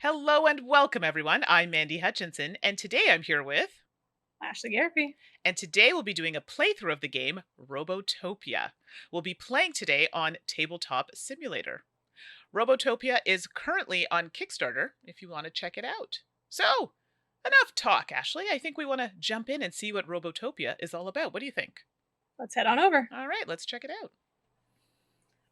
Hello and welcome, everyone. I'm Mandy Hutchinson, and today I'm here with. Ashley Garrity. And today we'll be doing a playthrough of the game Robotopia. We'll be playing today on Tabletop Simulator. Robotopia is currently on Kickstarter if you want to check it out. So, enough talk, Ashley. I think we want to jump in and see what Robotopia is all about. What do you think? Let's head on over. All right, let's check it out.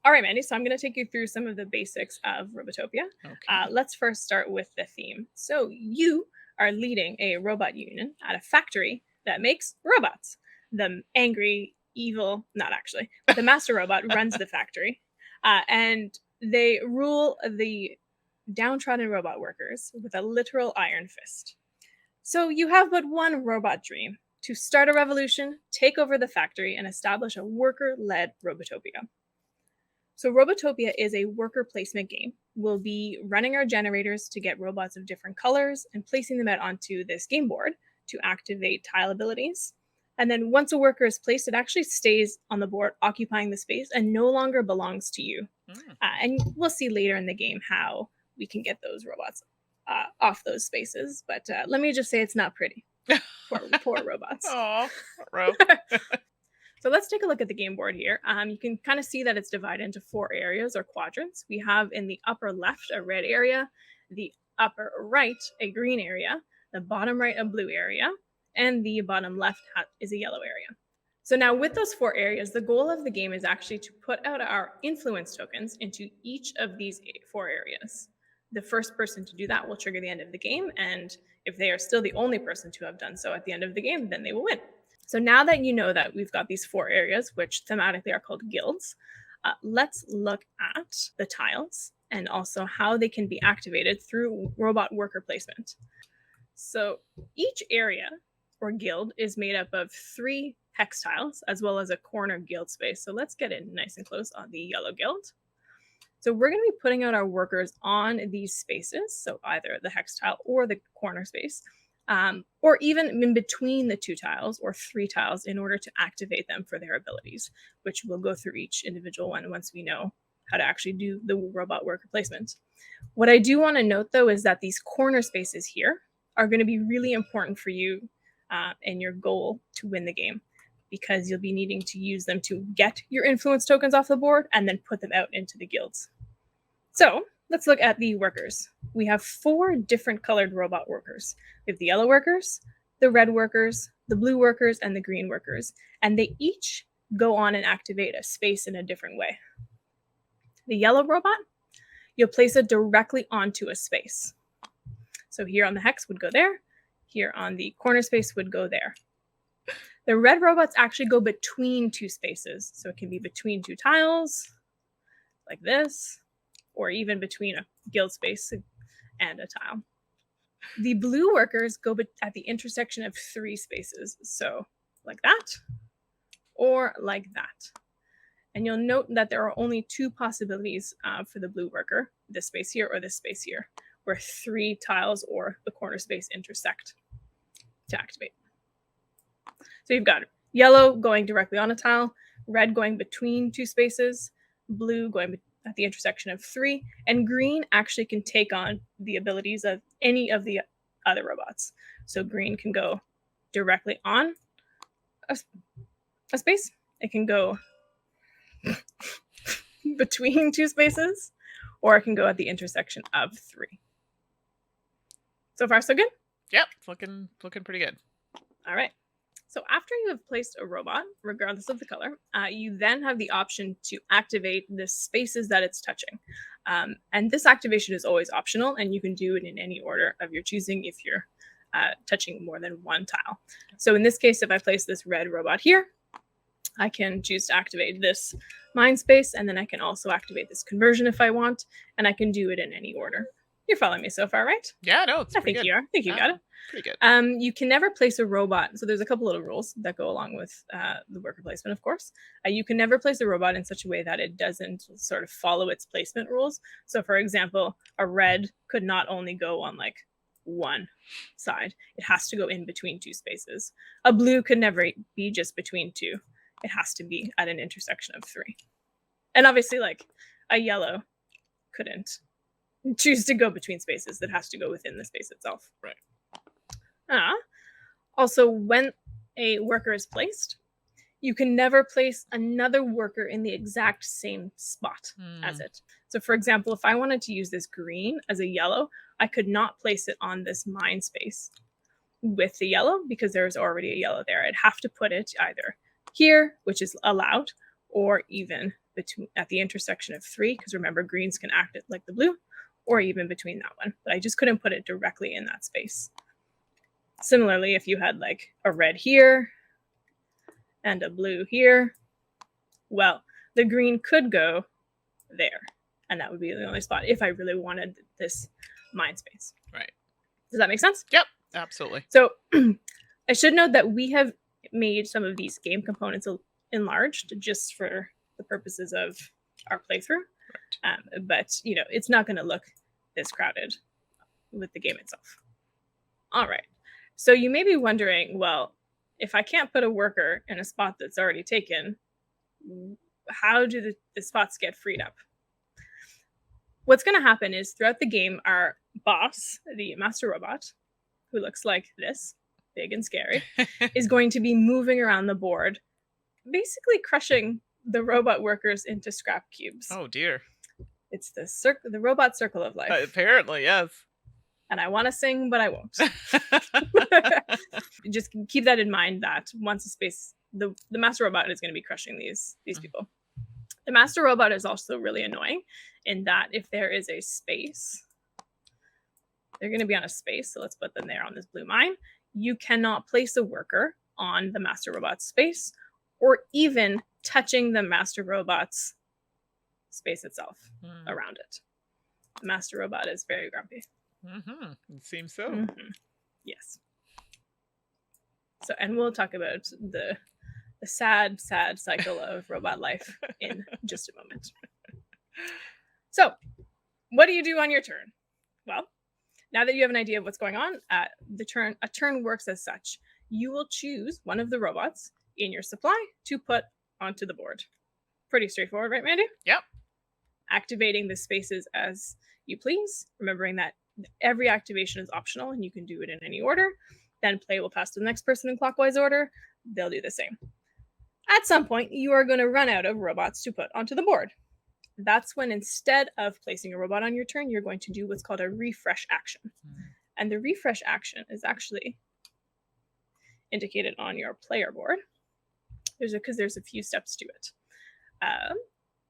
All right, Mandy. So I'm going to take you through some of the basics of Robotopia. Okay. Let's first start with the theme. So you are leading a robot union at a factory that makes robots. The angry, evil, not actually, but the master robot runs the factory, and they rule the downtrodden robot workers with a literal iron fist. So you have but one robot dream: to start a revolution, take over the factory, and establish a worker-led Robotopia. So Robotopia is a worker placement game. We'll be running our generators to get robots of different colors and placing them out onto this game board to activate tile abilities. And then once a worker is placed, it actually stays on the board, occupying the space and no longer belongs to you. Mm. And we'll see later in the game how we can get those robots off those spaces. But let me just say it's not pretty. Poor robots. Oh, Ro. So let's take a look at the game board here. You can kind of see that it's divided into 4 areas or quadrants. We have in the upper left a red area, the upper right a green area, the bottom right a blue area, and the bottom left is a yellow area. So now with those 4 areas, the goal of the game is actually to put out our influence tokens into each of these 4 areas. The first person to do that will trigger the end of the game, and if they are still the only person to have done so at the end of the game, then they will win. So now that you know that we've got these 4 areas, which thematically are called guilds, let's look at the tiles and also how they can be activated through robot worker placement. So each area or guild is made up of 3 hex tiles as well as a corner guild space. So let's get in nice and close on the yellow guild. So we're going to be putting out our workers on these spaces, so either the hex tile or the corner space, or even in between the 2 tiles or 3 tiles in order to activate them for their abilities, which we'll go through each individual one once we know how to actually do the robot worker placement. What I do want to note, though, is that these corner spaces here are going to be really important for you and your goal to win the game, because you'll be needing to use them to get your influence tokens off the board and then put them out into the guilds. So let's look at the workers. We have 4 different colored robot workers. We have the yellow workers, the red workers, the blue workers, and the green workers. And they each go on and activate a space in a different way. The yellow robot, you'll place it directly onto a space. So here on the hex would go there. Here on the corner space would go there. The red robots actually go between 2 spaces. So it can be between 2 tiles, like this, or even between a guild space and a tile. The blue workers go at the intersection of 3 spaces. So like that, or like that. And you'll note that there are only 2 possibilities for the blue worker, this space here or this space here, where 3 tiles or the corner space intersect to activate. So you've got yellow going directly on a tile, red going between 2 spaces, blue going at the intersection of 3, and green actually can take on the abilities of any of the other robots. So green can go directly on a space. It can go between 2 spaces, or it can go at the intersection of 3. So far, so good? Yep, it's looking pretty good. All right. So after you have placed a robot, regardless of the color, you then have the option to activate the spaces that it's touching. And this activation is always optional, and you can do it in any order of your choosing if you're touching more than 1 tile. So in this case, if I place this red robot here, I can choose to activate this mind space, and then I can also activate this conversion if I want, and I can do it in any order. You're following me so far, right? Yeah, no, it's I pretty think good. you are. I think you got it. Pretty good. You can never place a robot. So there's a couple little rules that go along with the worker placement, of course. You can never place a robot in such a way that it doesn't sort of follow its placement rules. So for example, a red could not only go on like 1 side. It has to go in between 2 spaces. A blue could never be just between 2. It has to be at an intersection of 3. And obviously, like, a yellow couldn't choose to go between spaces. That has to go within the space itself. Right. Also, when a worker is placed, you can never place another worker in the exact same spot as it. So for example, if I wanted to use this green as a yellow, I could not place it on this mine space with the yellow because there's already a yellow there. I'd have to put it either here, which is allowed, or even between at the intersection of 3, because remember greens can act like the blue, or even between that one. But I just couldn't put it directly in that space. Similarly, if you had like a red here and a blue here, well, the green could go there, and that would be the only spot if I really wanted this mine space. Right. Does that make sense? Yep, absolutely. So I should note that we have made some of these game components enlarged just for the purposes of our playthrough. Right. But, you know, it's not going to look this crowded with the game itself. All right. So you may be wondering, well, if I can't put a worker in a spot that's already taken, how do the spots get freed up? What's going to happen is throughout the game, our boss, the master robot, who looks like this, big and scary, is going to be moving around the board, basically crushing the robot workers into scrap cubes. Oh, dear. It's the robot circle of life. Apparently, yes. And I want to sing, but I won't. Just keep that in mind that once a space, the master robot is going to be crushing these people. The master robot is also really annoying in that if there is a space, they're going to be on a space. So let's put them there on this blue mine. You cannot place a worker on the master robot's space or even touching the master robot's space itself around it. The master robot is very grumpy. It seems so. Yes. So, and we'll talk about the sad cycle of robot life in just a moment. So, what do you do on your turn? Well, now that you have an idea of what's going on, a turn works as such. You will choose one of the robots in your supply to put onto the board. Pretty straightforward, right, Mandy? Yep. Activating the spaces as you please, remembering that every activation is optional and you can do it in any order. Then play will pass to the next person in clockwise order. They'll do the same. At some point, you are going to run out of robots to put onto the board. That's when instead of placing a robot on your turn, you're going to do what's called a refresh action. And the refresh action is actually indicated on your player board. There's a few steps to it.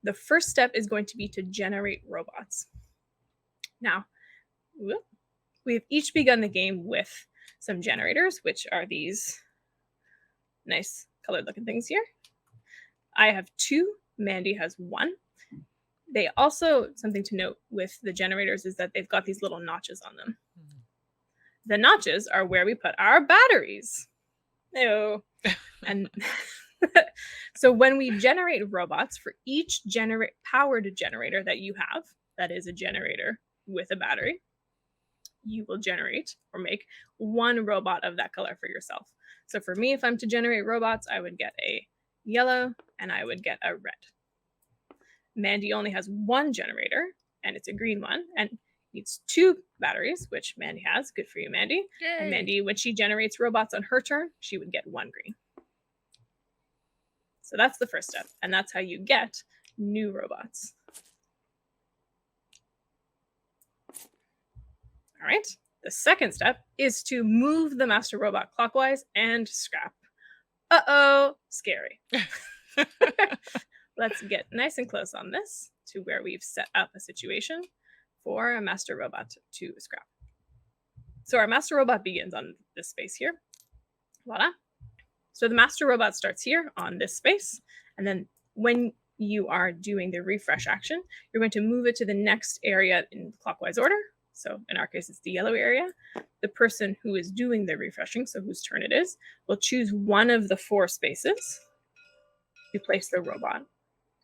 The first step is going to be to generate robots. Now, we've each begun the game with some generators, which are these nice colored looking things here. I have 2. Mandy has 1. They also, something to note with the generators is that they've got these little notches on them. The notches are where we put our batteries. Ew. And so when we generate robots, for each powered generator that you have, that is a generator with a battery, you will generate or make 1 robot of that color for yourself. So for me, if I'm to generate robots, I would get a yellow and I would get a red. Mandy only has 1 generator and it's a green one and needs 2 batteries, which Mandy has. Good for you, Mandy. Yay. And Mandy, when she generates robots on her turn, she would get 1 green. So that's the first step, and that's how you get new robots. All right. The second step is to move the master robot clockwise and scrap. Uh-oh, scary. Let's get nice and close on this to where we've set up a situation for a master robot to scrap. So our master robot begins on this space here. Voila. So the master robot starts here on this space, and then when you are doing the refresh action, you're going to move it to the next area in clockwise order. So in our case, it's the yellow area. The person who is doing the refreshing, so whose turn it is, will choose one of the 4 spaces to place the robot.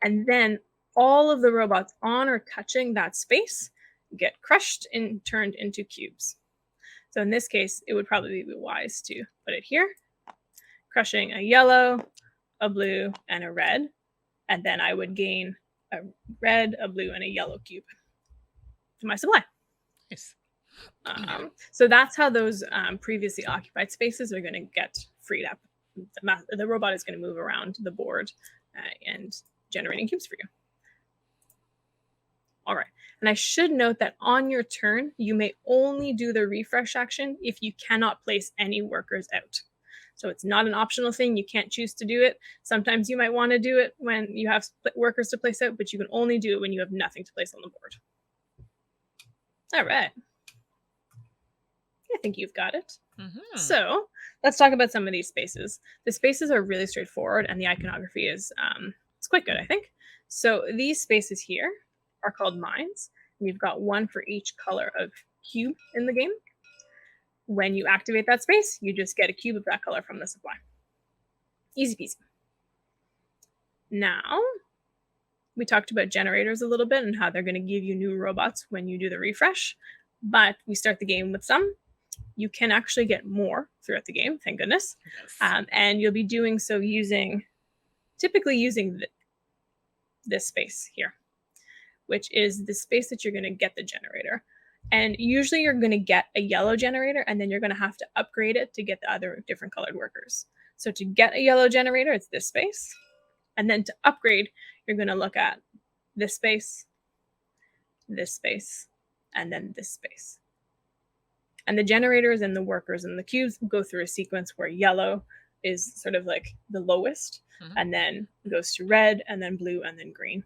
And then all of the robots on or touching that space get crushed and turned into cubes. So in this case, it would probably be wise to put it here, crushing a yellow, a blue, and a red. And then I would gain a red, a blue, and a yellow cube. to my supply. Nice. So that's how those previously occupied spaces are going to get freed up. The robot is going to move around the board and generating cubes for you. All right. And I should note that on your turn, you may only do the refresh action if you cannot place any workers out. So it's not an optional thing. You can't choose to do it. Sometimes you might want to do it when you have workers to place out, but you can only do it when you have nothing to place on the board. All right. I think you've got it. Mm-hmm. So let's talk about some of these spaces. The spaces are really straightforward, and the iconography is it's quite good, I think. So these spaces here are called mines. And you've got one for each color of cube in the game. When you activate that space, you just get a cube of that color from the supply. Easy peasy. Now, we talked about generators a little bit and how they're going to give you new robots when you do the refresh. But we start the game with some. You can actually get more throughout the game, thank goodness. Yes. And you'll be doing so typically using this space here, which is the space that you're going to get the generator. And usually you're going to get a yellow generator, and then you're going to have to upgrade it to get the other different colored workers. So to get a yellow generator, it's this space. And then to upgrade, you're going to look at this space, and then this space. And the generators and the workers and the cubes go through a sequence where yellow is sort of like the lowest, and then goes to red, and then blue, and then green.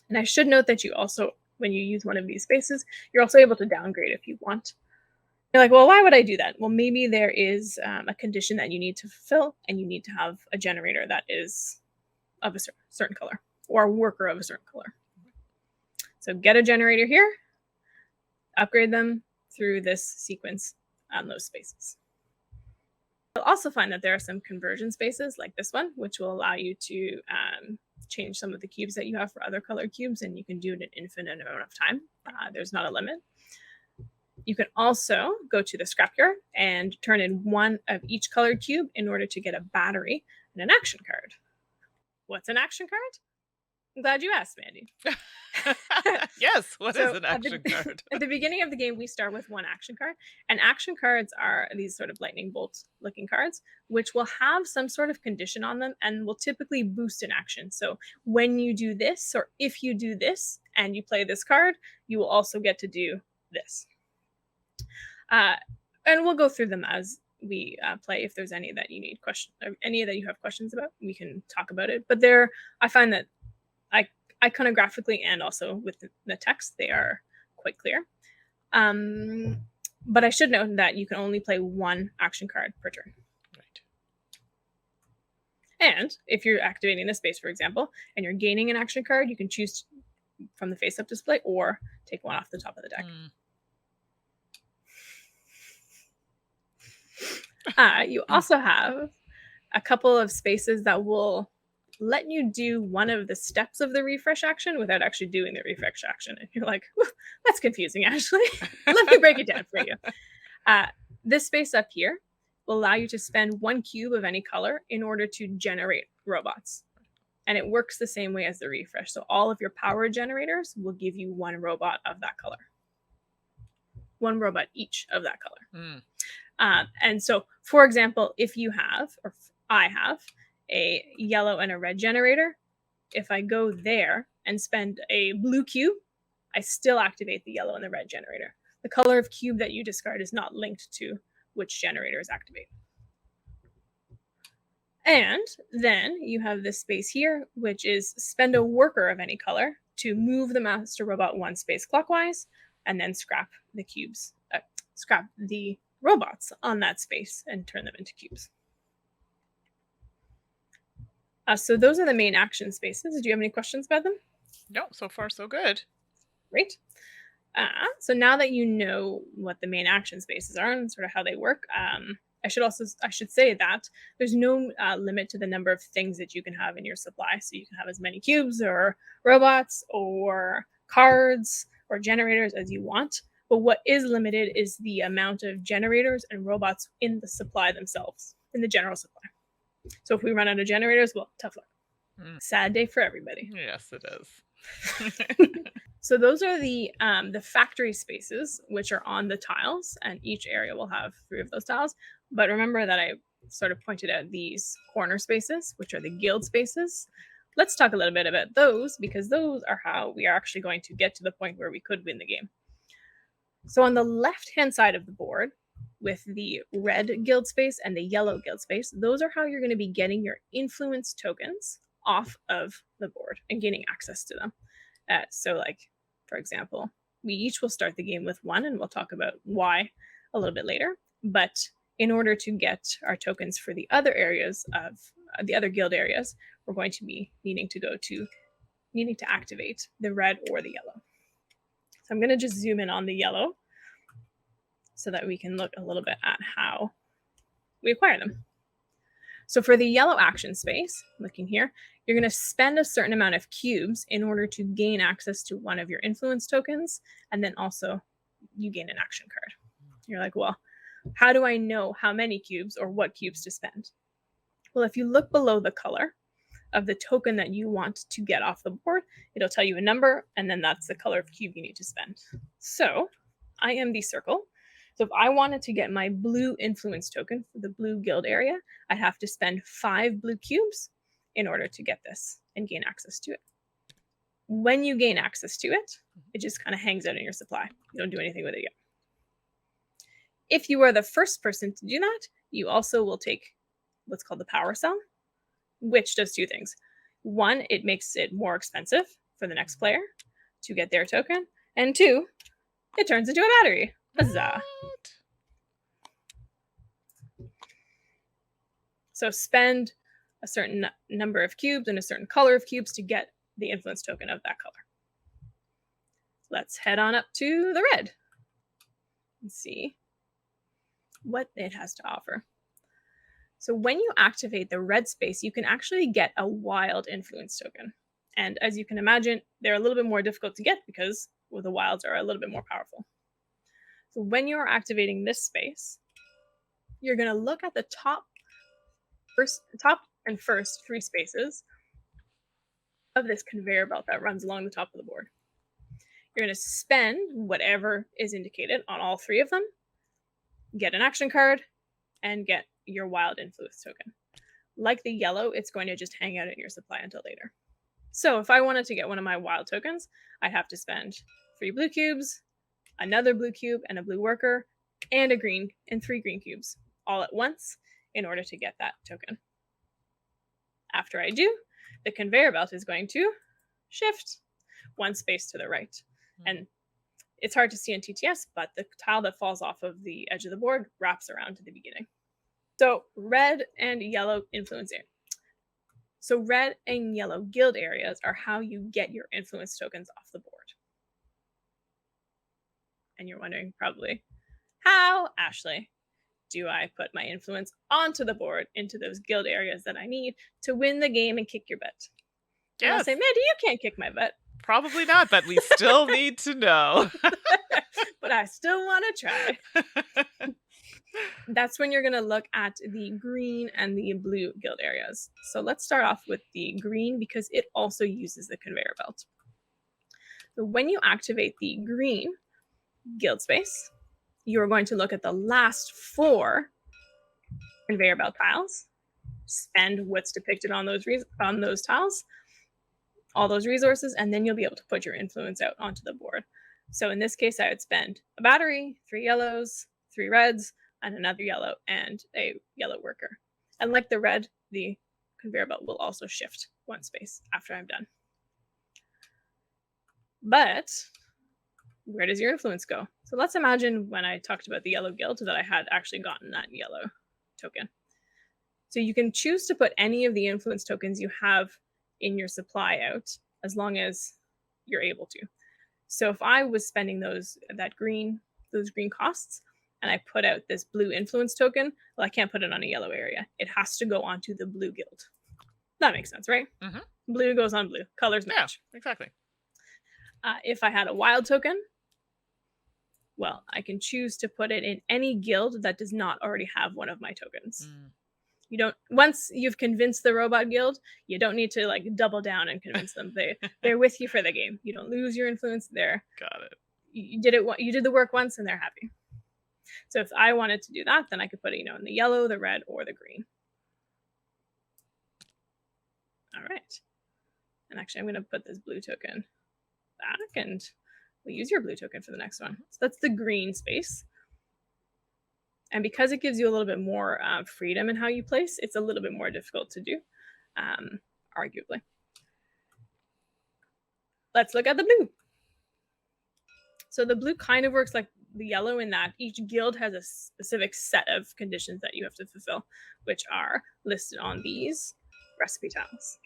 And I should note that you also, when you use one of these spaces, you're also able to downgrade if you want. You're like, well, why would I do that? Well, maybe there is a condition that you need to fulfill, and you need to have a generator that is of a certain color, or a worker of a certain color. So get a generator here, upgrade them through this sequence on those spaces. You'll also find that there are some conversion spaces like this one, which will allow you to change some of the cubes that you have for other colored cubes, and you can do it an infinite amount of time. There's not a limit. You can also go to the scrapyard and turn in one of each colored cube in order to get a battery and an action card. What's an action card? I'm glad you asked, Mandy. Yes, what is an action card? At the beginning of the game, we start with one action card. And action cards are these sort of lightning bolt looking cards, which will have some sort of condition on them and will typically boost an action. So when you do this, or if you do this and you play this card, you will also get to do this. And we'll go through them as we play. If there's any that you need any that you have questions about, we can talk about it. But I find that iconographically and also with the text, they are quite clear. But I should note that you can only play one action card per turn. Right. And if you're activating this space, for example, and you're gaining an action card, you can choose from the face-up display or take one off the top of the deck. You also have a couple of spaces that will let you do one of the steps of the refresh action without actually doing the refresh action. And you're like, that's confusing, Ashley. Let me break it down for you. This space up here will allow you to spend one cube of any color in order to generate robots. And it works the same way as the refresh. So all of your power generators will give you one robot of that color. One robot each of that color. And so, for example, if you have, or I have, a yellow and a red generator, if I go there and spend a blue cube, I still activate the yellow and the red generator. The color of cube that you discard is not linked to which generator is activated. And then you have this space here, which is spend a worker of any color to move the master robot one space clockwise, and then scrap the robots on that space and turn them into cubes. So those are the main action spaces. Do you have any questions about them? No, so far so good. Great. So now that you know what the main action spaces are and sort of how they work, I should say that there's no limit to the number of things that you can have in your supply. So you can have as many cubes or robots or cards or generators as you want. But what is limited is the amount of generators and robots in the supply themselves, in the general supply. So if we run out of generators, well, tough luck. Mm, Sad day for everybody. yes, it is. So those are the factory spaces, which are on the tiles, and each area will have 3 of those tiles. But remember that I sort of pointed out these corner spaces, which are the guild spaces. Let's talk a little bit about those, because those are how we are actually going to get to the point where we could win the game. So on the left-hand side of the board, with the red guild space and the yellow guild space, those are how you're going to be getting your influence tokens off of the board and gaining access to them. So, like, for example, we each will start the game with 1, and we'll talk about why a little bit later. But in order to get our tokens for the other areas of the other guild areas, we're going to be needing to activate the red or the yellow. So I'm going to just zoom in on the yellow so that we can look a little bit at how we acquire them. So for the yellow action space, looking here, you're going to spend a certain amount of cubes in order to gain access to one of your influence tokens, and then also you gain an action card. You're like, well, how do I know how many cubes or what cubes to spend? Well, if you look below the color of the token that you want to get off the board, it'll tell you a number, and then that's the color of cube you need to spend. So I am the circle. So if I wanted to get my blue influence token for the blue guild area, I'd have to spend 5 blue cubes in order to get this and gain access to it. When you gain access to it, it just kind of hangs out in your supply. You don't do anything with it yet. If you are the first person to do that, you also will take what's called the power cell, which does 2 things. 1, it makes it more expensive for the next player to get their token, and 2, it turns into a battery. Huzzah! What? So spend a certain number of cubes and a certain color of cubes to get the influence token of that color. Let's head on up to the red and see what it has to offer. So when you activate the red space, you can actually get a wild influence token. And as you can imagine, they're a little bit more difficult to get because the wilds are a little bit more powerful. So when you're activating this space, you're going to look at the top and first 3 spaces of this conveyor belt that runs along the top of the board. You're going to spend whatever is indicated on all 3 of them, get an action card, and get your wild influence token. Like the yellow, it's going to just hang out in your supply until later. So if I wanted to get one of my wild tokens, I'd have to spend 3 blue cubes, another blue cube, and a blue worker, and a green, and 3 green cubes all at once in order to get that token. After I do, the conveyor belt is going to shift 1 space to the right. And it's hard to see in TTS, but the tile that falls off of the edge of the board wraps around to the beginning. So red and yellow influence area. So red and yellow guild areas are how you get your influence tokens off the board. And you're wondering probably, how, Ashley, do I put my influence onto the board into those guild areas that I need to win the game and kick your butt? And I'll Yes. say, Mandy, you can't kick my butt. Probably not, but we still need to know. But I still want to try. That's when you're going to look at the green and the blue guild areas. So let's start off with the green because it also uses the conveyor belt. So when you activate the green guild space, you are going to look at the last 4 conveyor belt tiles, spend what's depicted on those tiles, all those resources, and then you'll be able to put your influence out onto the board. So in this case, I would spend a battery, 3 yellows, 3 reds, and another yellow, and a yellow worker. And like the red, the conveyor belt will also shift 1 space after I'm done. But where does your influence go? So let's imagine when I talked about the yellow guild that I had actually gotten that yellow token. So you can choose to put any of the influence tokens you have in your supply out as long as you're able to. So if I was spending those green costs and I put out this blue influence token, well, I can't put it on a yellow area. It has to go onto the blue guild. That makes sense, right? Mm-hmm. Blue goes on blue. Colors match. Yeah, exactly. If I had a wild token, well, I can choose to put it in any guild that does not already have one of my tokens. You don't once you've convinced the robot guild, you don't need to like double down and convince them. They're with you for the game. You don't lose your influence there. Got it. You did the work once and they're happy. So if I wanted to do that, then I could put it, in the yellow, the red, or the green. All right. And actually, I'm going to put this blue token back, and we'll use your blue token for the next one. So that's the green space. And because it gives you a little bit more freedom in how you place, it's a little bit more difficult to do, arguably. Let's look at the blue. So the blue kind of works like the yellow in that each guild has a specific set of conditions that you have to fulfill, which are listed on these recipe tiles.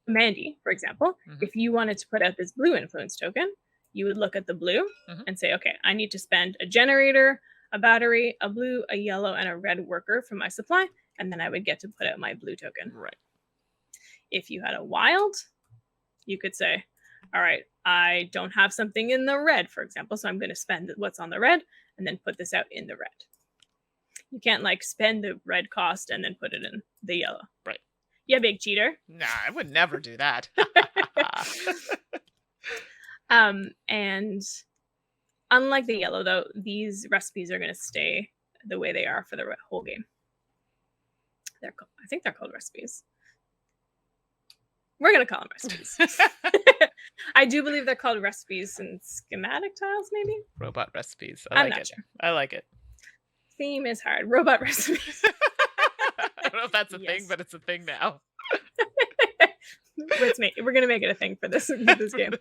Mandi, for example, if you wanted to put out this blue influence token, you would look at the blue and say, okay, I need to spend a generator, a battery, a blue, a yellow, and a red worker for my supply, and then I would get to put out my blue token. Right. If you had a wild, you could say, all right, I don't have something in the red, for example, so I'm going to spend what's on the red and then put this out in the red. You can't like spend the red cost and then put it in the yellow. Right. Yeah, big cheater. Nah, I would never do that. And unlike the yellow, though, these recipes are going to stay the way they are for the whole game. I think they're called recipes. We're going to call them recipes. I do believe they're called recipes and schematic tiles, maybe? Robot recipes. I'm not sure. I like it. Theme is hard. Robot recipes. I don't know if that's a thing, but it's a thing now. We're going to make it a thing for this game.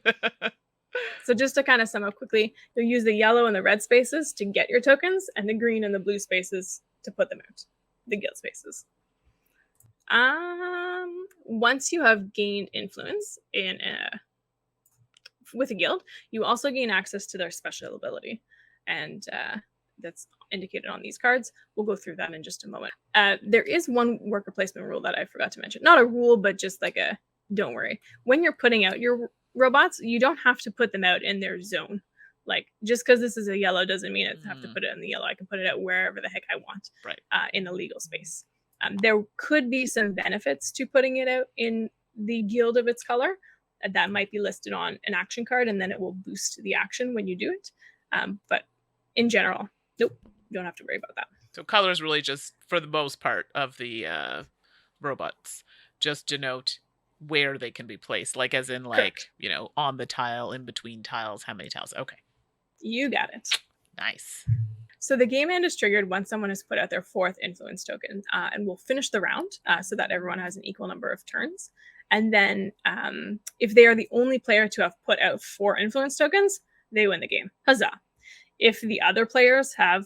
So just to kind of sum up quickly, you'll use the yellow and the red spaces to get your tokens, and the green and the blue spaces to put them out, the guild spaces. Once you have gained influence with a guild, you also gain access to their special ability, and that's indicated on these cards. We'll go through that in just a moment. There is one worker placement rule that I forgot to mention. Not a rule, but just like a don't worry. When you're putting out your robots, you don't have to put them out in their zone. Like, just because this is a yellow doesn't mean I have to put it in the yellow. I can put it out wherever the heck I want, right? In a legal space. There could be some benefits to putting it out in the guild of its color. That might be listed on an action card, and then it will boost the action when you do it. But in general, nope, you don't have to worry about that. So color is really just, for the most part of the robots, just denote where they can be placed, like as in like, correct, on the tile, in between tiles, how many tiles. Okay. You got it. Nice. So the game end is triggered once someone has put out their 4th influence token, and we'll finish the round so that everyone has an equal number of turns. And then if they are the only player to have put out 4 influence tokens, they win the game. Huzzah. If the other players have,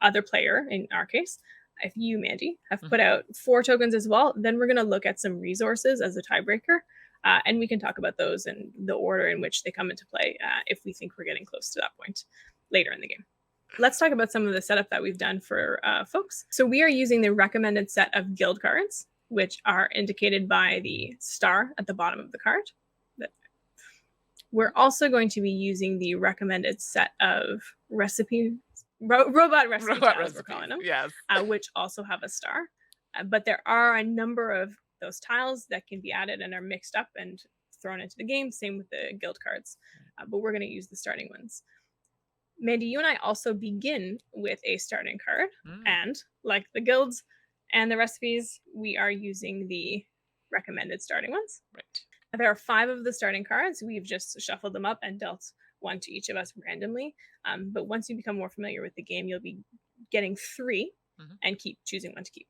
other player, in our case, if you, Mandi, have put out 4 tokens as well, then we're going to look at some resources as a tiebreaker. And we can talk about those and the order in which they come into play if we think we're getting close to that point later in the game. Let's talk about some of the setup that we've done for folks. So we are using the recommended set of guild cards, which are indicated by the star at the bottom of the card. We're also going to be using the recommended set of robot recipe tiles, we're calling them, yes. Which also have a star. But there are a number of those tiles that can be added and are mixed up and thrown into the game. Same with the guild cards. But we're going to use the starting ones. Mandi, you and I also begin with a starting card. And like the guilds and the recipes, we are using the recommended starting ones. Right. There are 5 of the starting cards. We've just shuffled them up and dealt 1 to each of us randomly. But once you become more familiar with the game, you'll be getting 3 and keep choosing 1 to keep.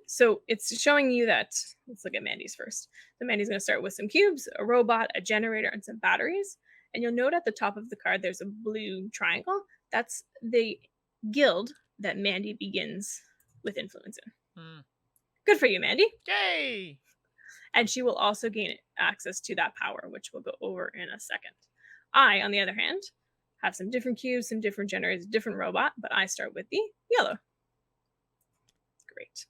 So it's showing you that, let's look at Mandi's first. So Mandi's going to start with some cubes, a robot, a generator, and some batteries. And you'll note at the top of the card, there's a blue triangle. That's the guild that Mandi begins with influence in. Good for you, Mandi. Yay! And she will also gain access to that power, which we'll go over in a second. I, on the other hand, have some different cubes, some different generators, different robot, but I start with the yellow. Great.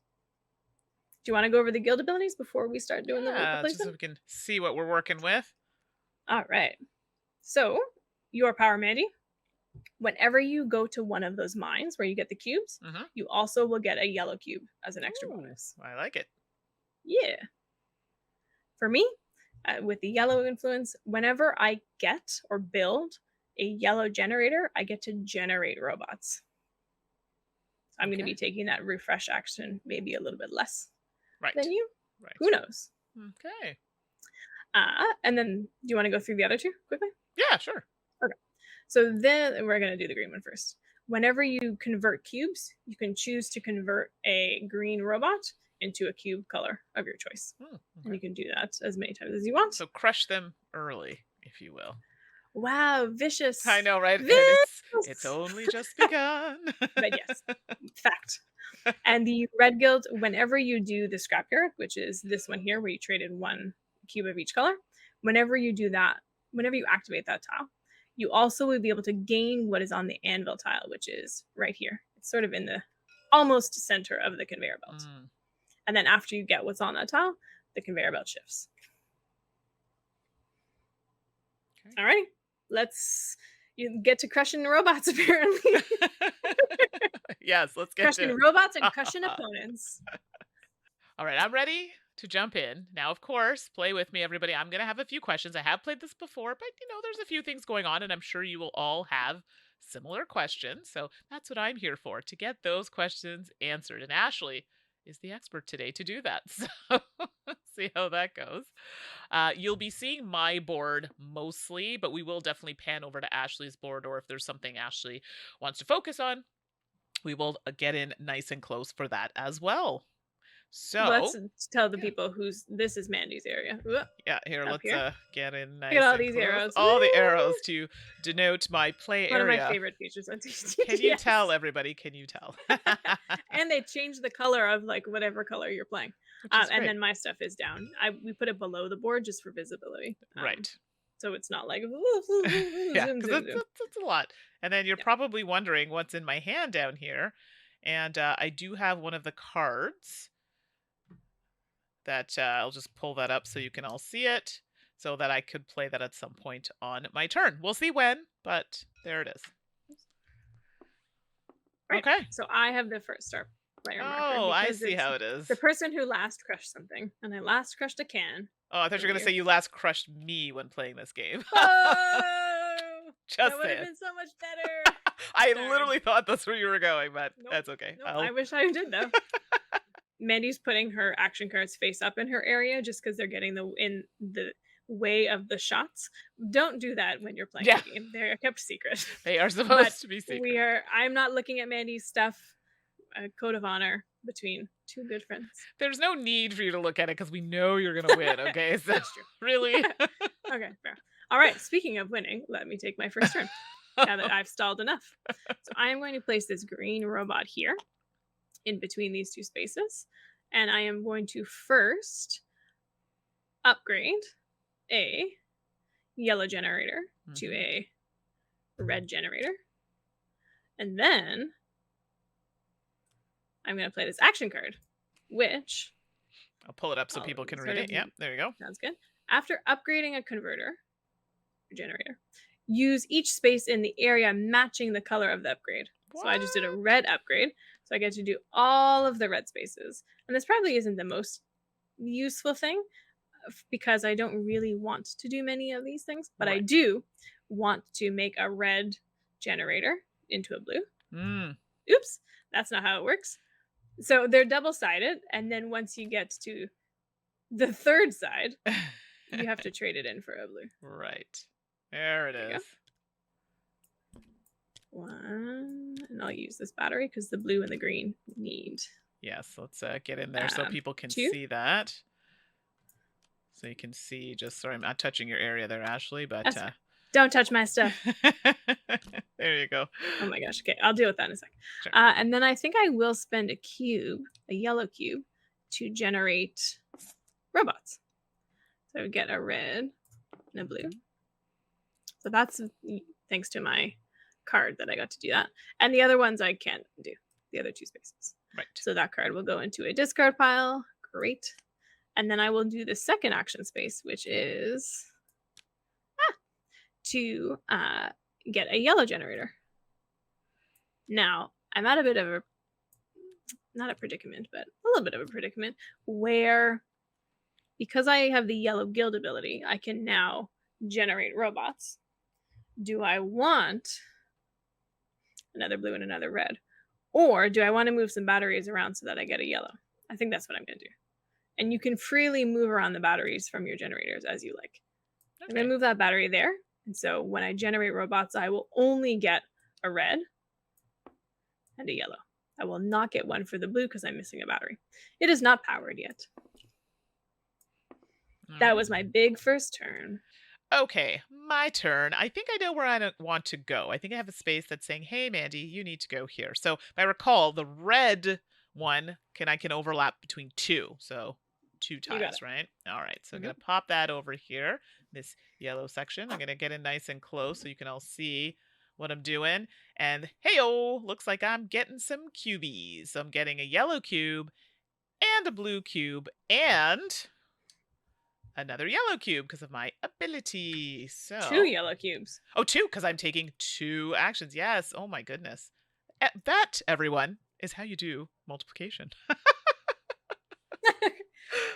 Do you want to go over the guild abilities before we start doing the worker placement? Just so we can see what we're working with. All right. So, your power, Mandi, Whenever you go to one of those mines where you get the cubes, Mhm. you also will get a yellow cube as an extra Ooh, bonus. I like it. Yeah. For me, with the yellow influence, whenever I get or build a yellow generator, I get to generate robots. So I'm going to be Okay. taking that refresh action maybe a little bit less than Right. you. Right. Who knows? Okay. And then, do you want to go through the other two quickly? Yeah, sure. Okay. So then we're going to do the green one first. Whenever you convert cubes, you can choose to convert a green robot into a cube color of your choice. Mm, And okay. you can do that as many times as you want. So crush them early, if you will. Wow, vicious. I know, right? And it's Vicious. only just begun. But yes, fact. And the red guild, whenever you do the scrapyard, which is this one here where you trade in one cube of each color, whenever you do that, whenever you activate that tile, you also will be able to gain what is on the anvil tile, which is right here. It's sort of in the almost center of the conveyor belt. Mm, And then after you get what's on that tile, the conveyor belt shifts. okay. Alrighty, you get to crushing robots apparently. Yes, let's get to Crushing it. robots and crushing opponents. All right, I'm ready to jump in. Now, of course, play with me, everybody. I'm going to have a few questions. I have played this before, but there's a few things going on, and I'm sure you will all have similar questions. So that's what I'm here for, to get those questions answered. And Ashley is the expert today to do that. So see how that goes. You'll be seeing my board mostly, but we will definitely pan over to Ashley's board, or if there's something Ashley wants to focus on, we will get in nice and close for that as well. Let's So, tell the yeah, people this is Mandy's area. Whoop, yeah, here, up let's here. get in Look at nice all and these close. arrows. All the Woo! arrows to denote my play One of my area. favorite features on Can you TTS. tell, everybody? Can you tell? And they change the color of like whatever color you're playing. Which is And great. then my stuff is down. We put it below the board just for visibility. Right. So it's not like Yeah, zoom, because zoom, zoom. that's a lot. And then you're Yeah. probably wondering what's in my hand down here. And I do have one of the cards that I'll just pull that up so you can all see it, so that I could play that at some point on my turn. We'll see when, but there it is. Right. Okay. So I have the first star player marker. Oh, I because see it's how it is. the person who last crushed something. And I last crushed a can. Oh, I thought you were going to say you last crushed me when playing this game. Oh! Just That would have saying. been so much better. I Sorry. literally thought that's where you were going, but Nope. that's okay. Nope, I wish I did though. Mandy's putting her action cards face up in her area just because they're getting in the way of the shots. Don't do that when you're playing Yeah. the game. They're kept secret. They are supposed to be secret. I'm not looking at Mandy's stuff. A code of honor between two good friends. There's no need for you to look at it because we know you're going to win, okay? So, That's true. really? Okay, fair. All right, speaking of winning, let me take my first turn now that I've stalled enough. So I am going to place this green robot here in between these two spaces. And I am going to first upgrade a yellow generator to a red generator. And then I'm going to play this action card, which I'll pull it up so people can read it. Yep, there you go. Sounds good. After upgrading a converter or generator, use each space in the area matching the color of the upgrade. What? So I just did a red upgrade. So I get to do all of the red spaces. And this probably isn't the most useful thing because I don't really want to do many of these things, but I Right. do want to make a red generator into a blue. Mm. Oops, that's not how it works. So they're double-sided, and then once you get to the third side, you have to trade it in for a blue. Right. There it There you is. One, and I'll use this battery because the blue and the green need. Yes, let's get in there so people can two. see that. So you can see, sorry, I'm not touching your area there, Ashley, but Don't touch my stuff. there you go. Oh my gosh. Okay, I'll deal with that in a sec. Sure. And then I think I will spend a yellow cube, to generate robots. So I would get a red and a blue. So that's thanks to my card that I got to do that. And the other ones I can't do, the other two spaces. Right. So that card will go into a discard pile. Great. And then I will do the second action space, which is to get a yellow generator. Now, I'm at a bit of a, not a predicament, but a little bit of a predicament where, because I have the yellow guild ability, I can now generate robots. Do I want another blue and another red? Or do I want to move some batteries around so that I get a yellow? I think that's what I'm going to do. And you can freely move around the batteries from your generators as you like. I'm going Okay. to move that battery there. And so when I generate robots, I will only get a red and a yellow. I will not get one for the blue because I'm missing a battery. It is not powered yet. That was my big first turn. Okay, my turn. I think I know where I want to go. I think I have a space that's saying, hey, Mandy, you need to go here. So if I recall, the red one I can overlap between two. So 2 tiles, right? All right, so I'm going to pop that over here, this yellow section. I'm going to get in nice and close so you can all see what I'm doing. And hey-oh, looks like I'm getting some cubies. So I'm getting a yellow cube and a blue cube and another yellow cube because of my ability. So 2 yellow cubes. Oh, 2, because I'm taking 2 actions. Yes. Oh my goodness. That, everyone, is how you do multiplication.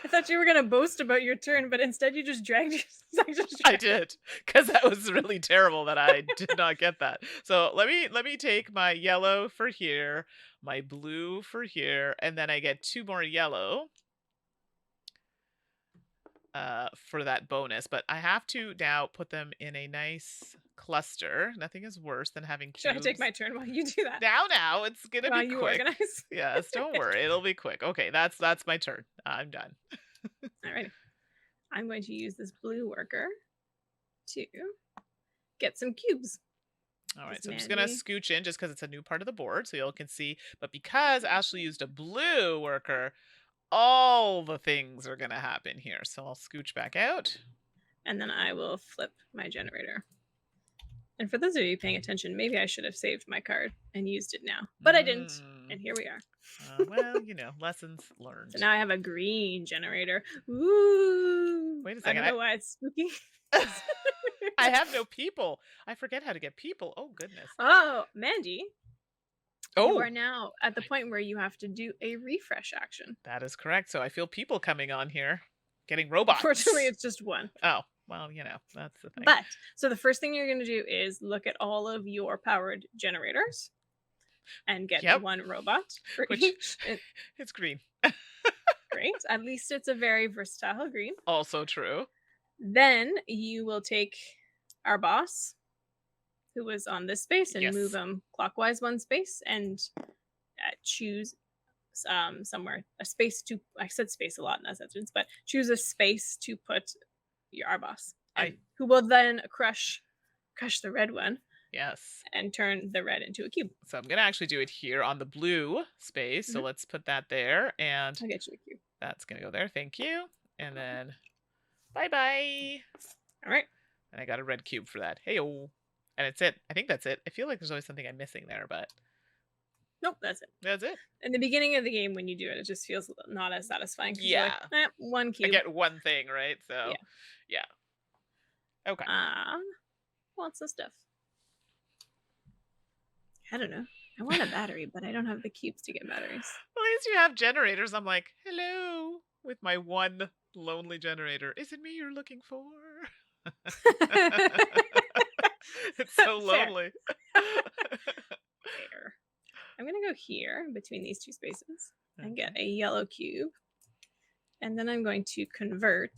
I thought you were going to boast about your turn, but instead you just dragged your I did, because that was really terrible that I did not get that. So let me take my yellow for here, my blue for here, and then I get 2 more yellow for that bonus. But I have to now put them in a nice cluster. Nothing is worse than having cubes. Should I take my turn while you do that? Now it's gonna be you quick. organize. Yes, don't worry, it'll be quick. Okay, that's my turn. I'm done. All right. I'm going to use this blue worker to get some cubes. All right, so I'm just gonna scooch in just because it's a new part of the board, so y'all can see. But because Ashley used a blue worker, all the things are gonna happen here. So I'll scooch back out. And then I will flip my generator. And for those of you paying attention, maybe I should have saved my card and used it now. But I didn't. And here we are. Well, lessons learned. So now I have a green generator. Ooh. Wait a second. I don't know why it's spooky. I have no people. I forget how to get people. Oh, goodness. Oh, Mandy. Oh. You are now at the point where you have to do a refresh action. That is correct. So I feel people coming on here. Getting robots. Unfortunately, it's just one. Oh. Well, that's the thing. But, so the first thing you're going to do is look at all of your powered generators and get one robot for each. It's green. Great. At least it's a very versatile green. Also true. Then you will take our boss, who was on this space, and move him clockwise 1 space and choose somewhere, a space to, I said space a lot in that sentence, but choose a space to put our boss, who will then crush the red one. Yes. And turn the red into a cube. So I'm going to actually do it here on the blue space. So let's put that there. And I'll get you a cube. That's going to go there. Thank you. And then bye-bye. All right. And I got a red cube for that. Hey-oh. And it's it. I think that's it. I feel like there's always something I'm missing there, but... Nope, that's it. That's it. In the beginning of the game, when you do it, it just feels not as satisfying. Yeah. Like, 1 cube. I get one thing, right? So, yeah. Okay. What's the stuff? I don't know. I want a battery, but I don't have the cubes to get batteries. At least you have generators. I'm like, hello, with my one lonely generator. Is it me you're looking for? It's so lonely. Fair. I'm going to go here between these 2 spaces and get a yellow cube. And then I'm going to convert.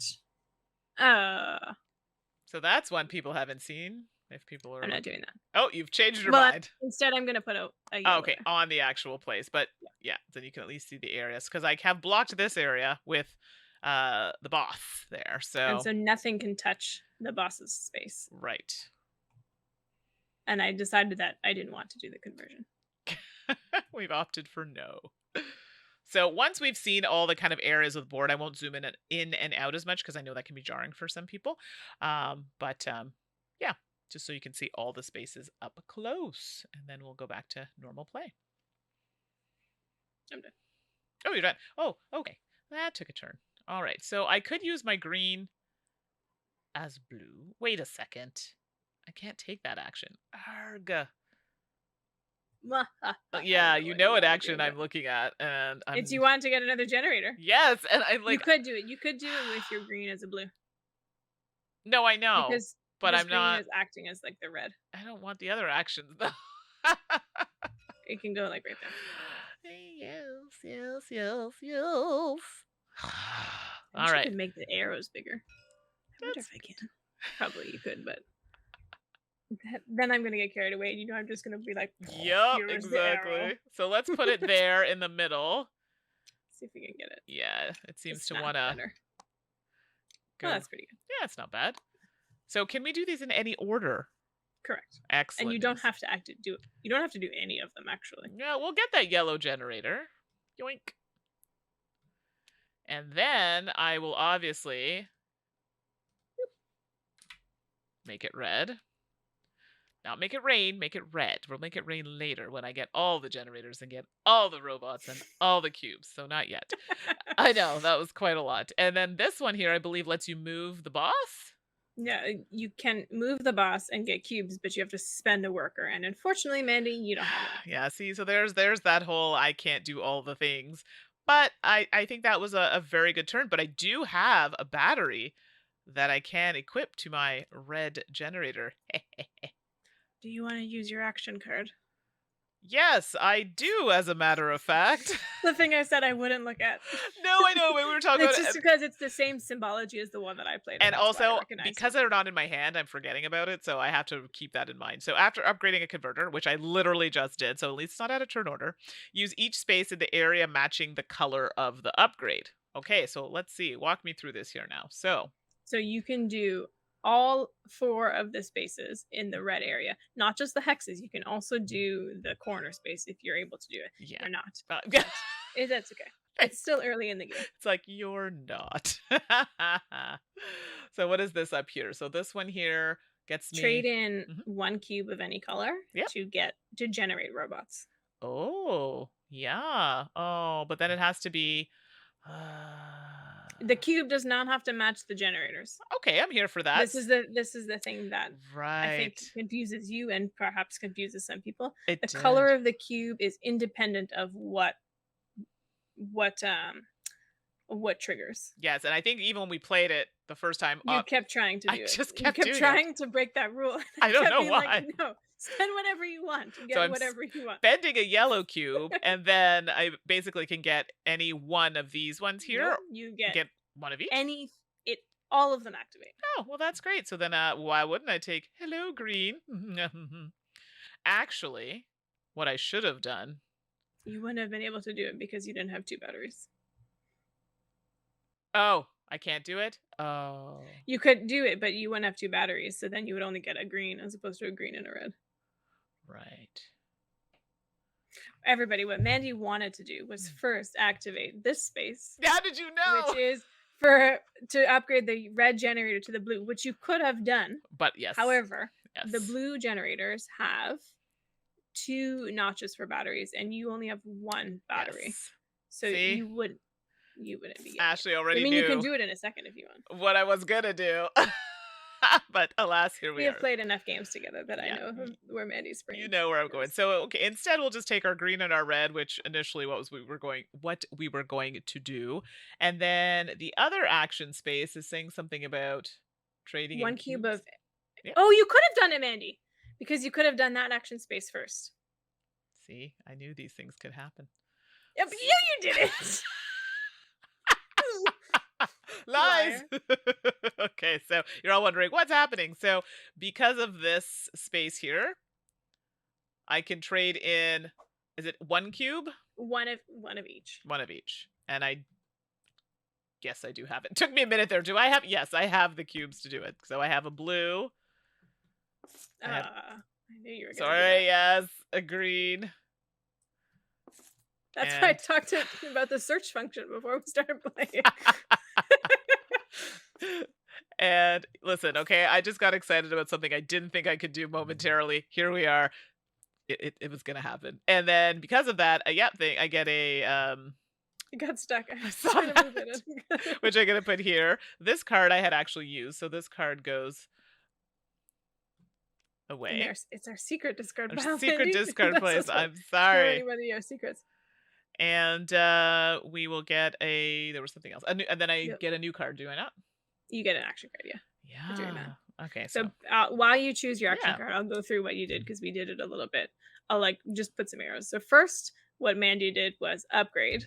So that's one people haven't seen. If people are... I'm not doing that. Oh, you've changed your mind. Instead, I'm going to put a yellow okay, there. on the actual place. But yeah, then you can at least see the areas. Because I have blocked this area with the boss there. And so nothing can touch the boss's space. Right. And I decided that I didn't want to do the conversion. We've opted for no. So once we've seen all the kind of areas of the board, I won't zoom in and out as much because I know that can be jarring for some people. Yeah, just so you can see all the spaces up close. And then we'll go back to normal play. I'm done. Oh, you're done. Oh, okay. That took a turn. All right, so I could use my green as blue. Wait a second. I can't take that action. Arg. Yeah, know you what you know what want to do, action but I'm looking at, and it's I'm you want to get another generator. yes, and I'm You like, could do it. You could do it with your green as a blue no, I know, because but this I'm green not. is acting as like the red. I don't want the other actions though. It can go like right there. Yes, yes, yes, yes. I All wish you right. could make the arrows bigger. I wonder That's if I can. Probably you could, but then I'm gonna get carried away, and I'm just gonna be like, yep, "Here is the arrow." exactly. So let's put it there in the middle. See if we can get it Yeah, it to seems to snap wanna better. Oh, go. that's pretty good. Yeah, it's not bad. So can we do these in any order? Correct. And you Excellent don't news. have to do. You don't have to do any of them actually. Yeah, we'll get that yellow generator. Yoink. And then I will obviously make it red. Not make it rain, make it red. We'll make it rain later when I get all the generators and get all the robots and all the cubes. So not yet. I know, that was quite a lot. And then this one here, I believe, lets you move the boss. Yeah, you can move the boss and get cubes, but you have to spend a worker. And unfortunately, Mandy, you don't have it. Yeah, see, so there's that whole I can't do all the things. But I think that was a very good turn. But I do have a battery that I can equip to my red generator. Do you want to use your action card? Yes, I do, as a matter of fact. The thing I said I wouldn't look at. No, I know, but we were talking It's about just it. because it's the same symbology as the one that I played, And that's why I also, recognize because it. they're not in my hand, I'm forgetting about it, so I have to keep that in mind. So after upgrading a converter, which I literally just did, so at least it's not out of turn order, use each space in the area matching the color of the upgrade. Okay, so let's see. Walk me through this here now. So You can do all 4 of the spaces in the red area, not just the hexes. You can also do the corner space if you're able to do it. yeah. You're not. Yeah. That's okay. It's still early in the game. It's like, you're not. So what is this up here? So this one here gets me... Trade in Mhm. 1 cube of any color Yep. to generate robots. Oh, yeah. Oh, but then it has to be... The cube does not have to match the generators. Okay, I'm here for that. This is the thing that I think Right. confuses you and perhaps confuses some people. It The did. color of the cube is independent of what triggers. Yes, and I think even when we played it the first time You up, kept trying to do I it. just You kept kept doing it. trying to break that rule. I don't Kept know being why. like, no, spend whatever you want. So Get I'm whatever you want. spending a yellow cube, and then I basically can get any one of these ones here. Nope, you get one of each. all of them activate. Oh, well, that's great. So then why wouldn't I take hello green? Actually, what I should have done... You wouldn't have been able to do it because you didn't have 2 batteries. Oh, I can't do it? Oh. You could do it, but you wouldn't have 2 batteries, so then you would only get a green as opposed to a green and a red. Right. Everybody, what Mandy wanted to do was first activate this space, How did you know? which is to upgrade the red generator to the blue, which you could have done. But yes. However, yes. the blue generators have 2 notches for batteries, and you only have 1 battery. Yes. So See? you wouldn't be getting it. Ashley already I mean, knew you can do it in a second if you want. what I was gonna do. But alas, here We we have are. played enough games together that I Yeah. know where Mandy's brain. You know where I'm going. goes. So okay, instead we'll just take our green and our red, which initially what we were going to do. And then the other action space is saying something about trading 1 in cube cubes. of... Yep. Oh, you could have done it, Mandy, because you could have done that action space first. See, I knew these things could happen. Yeah, but you didn't. Lies. Okay, so you're all wondering what's happening. So because of this space here, I can trade in, is it 1 cube? One of each. One of each. And I guess I do have it. Took me a minute there. Do I have? Yes, I have the cubes to do it. So I have a blue. I knew you were going to do Sorry, that. yes, a green. That's why I talked about the search function before we started playing. And listen, okay, I just got excited about something I didn't think I could do momentarily. Here we are. It was gonna happen. And then because of that, I get a It got stuck. I was saw trying to move that. it in. Which I'm gonna put here. This card I had actually used, so this card goes away. It's our secret discard Our pile, secret Mindy. discard place. That's what, I'm tell sorry. anybody our secrets. And we will get there was something else. And then I Yep. get a new card, do I not? You get an action card, yeah. Yeah. Okay, So so while you choose your action yeah. card, I'll go through what you did because we did it a little bit. I'll like just put some arrows. So first, what Mandy did was upgrade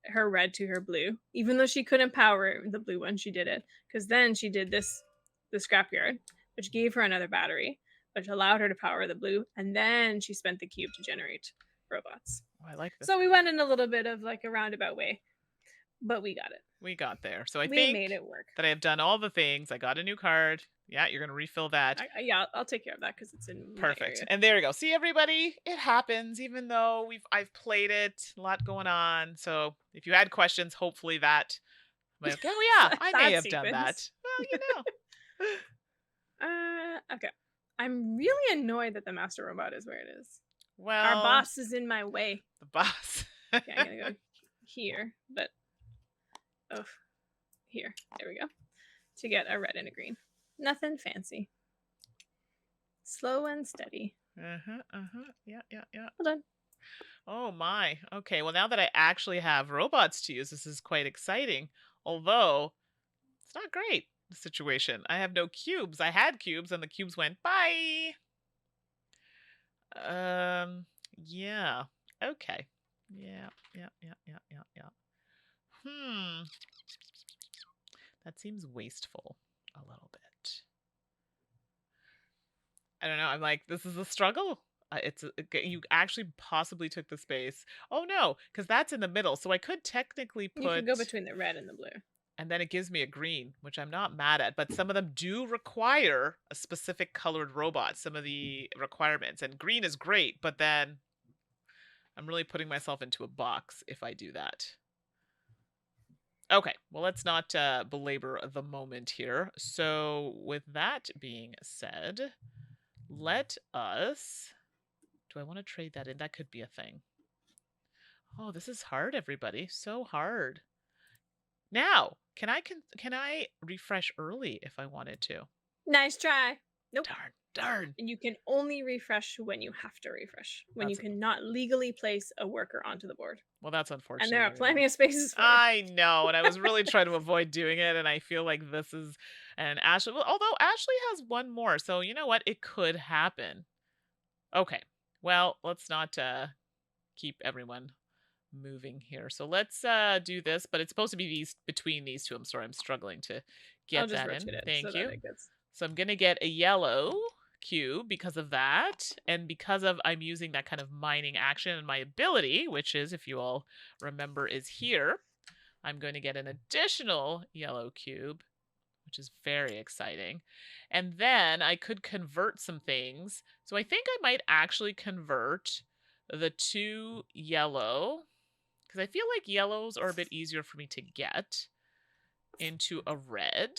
her red to her blue, even though she couldn't power the blue one. She did it because then she did the scrapyard, which gave her another battery, which allowed her to power the blue, and then she spent the cube to generate robots. Oh, I like this. So we went in a little bit of like a roundabout way, but we got it. We got there. So I We think made it work. that I have done all the things. I got a new card. Yeah, you're going to refill that. Yeah, I'll take care of that because it's in my Perfect. area. And there we go. See, everybody, it happens. Even though I've played it, a lot going on. So if you had questions, hopefully that. I'm like, oh yeah, I may have done that. Well, Okay. I'm really annoyed that the master robot is where it is. Well, our boss is in my way. The boss. Okay, I'm gonna go here, but here. There we go. To get a red and a green. Nothing fancy. Slow and steady. Yeah. Well done. Oh my. Okay, well now that I actually have robots to use, this is quite exciting. Although, it's not great, the situation. I have no cubes. I had cubes and the cubes went bye. Yeah. Okay. Yeah. That seems wasteful a little bit. I don't know. I'm like, this is a struggle. You actually possibly took the space. Oh no, because that's in the middle. So I could technically put. You could go between the red and the blue. And then it gives me a green, which I'm not mad at. But some of them do require a specific colored robot. Some of the requirements, and green is great, but then I'm really putting myself into a box if I do that. Okay, well, let's not belabor the moment here. So with that being said, let us... Do I want to trade that in? That could be a thing. Oh, this is hard, everybody. So hard. Now, can I refresh early if I wanted to? Nice try. Nope. Darn. And you can only refresh when you have to refresh. When you cannot legally place a worker onto the board. Well, that's unfortunate. And there are plenty of spaces for it. I know, and I was really trying to avoid doing it, and I feel like this is... And Ashley... Well, although Ashley has one more, so you know what? It could happen. Okay. Well, let's not keep everyone moving here. So let's do this, but it's supposed to be between these two. I'm sorry, I'm struggling to get that in. Thank you. So I'm going to get a yellow cube because of that, and because of I'm using that kind of mining action and my ability, which is, if you all remember, is here. I'm going to get an additional yellow cube, which is very exciting. And then I could convert some things. So I think I might actually convert the 2 yellow, because I feel like yellows are a bit easier for me to get, into a red.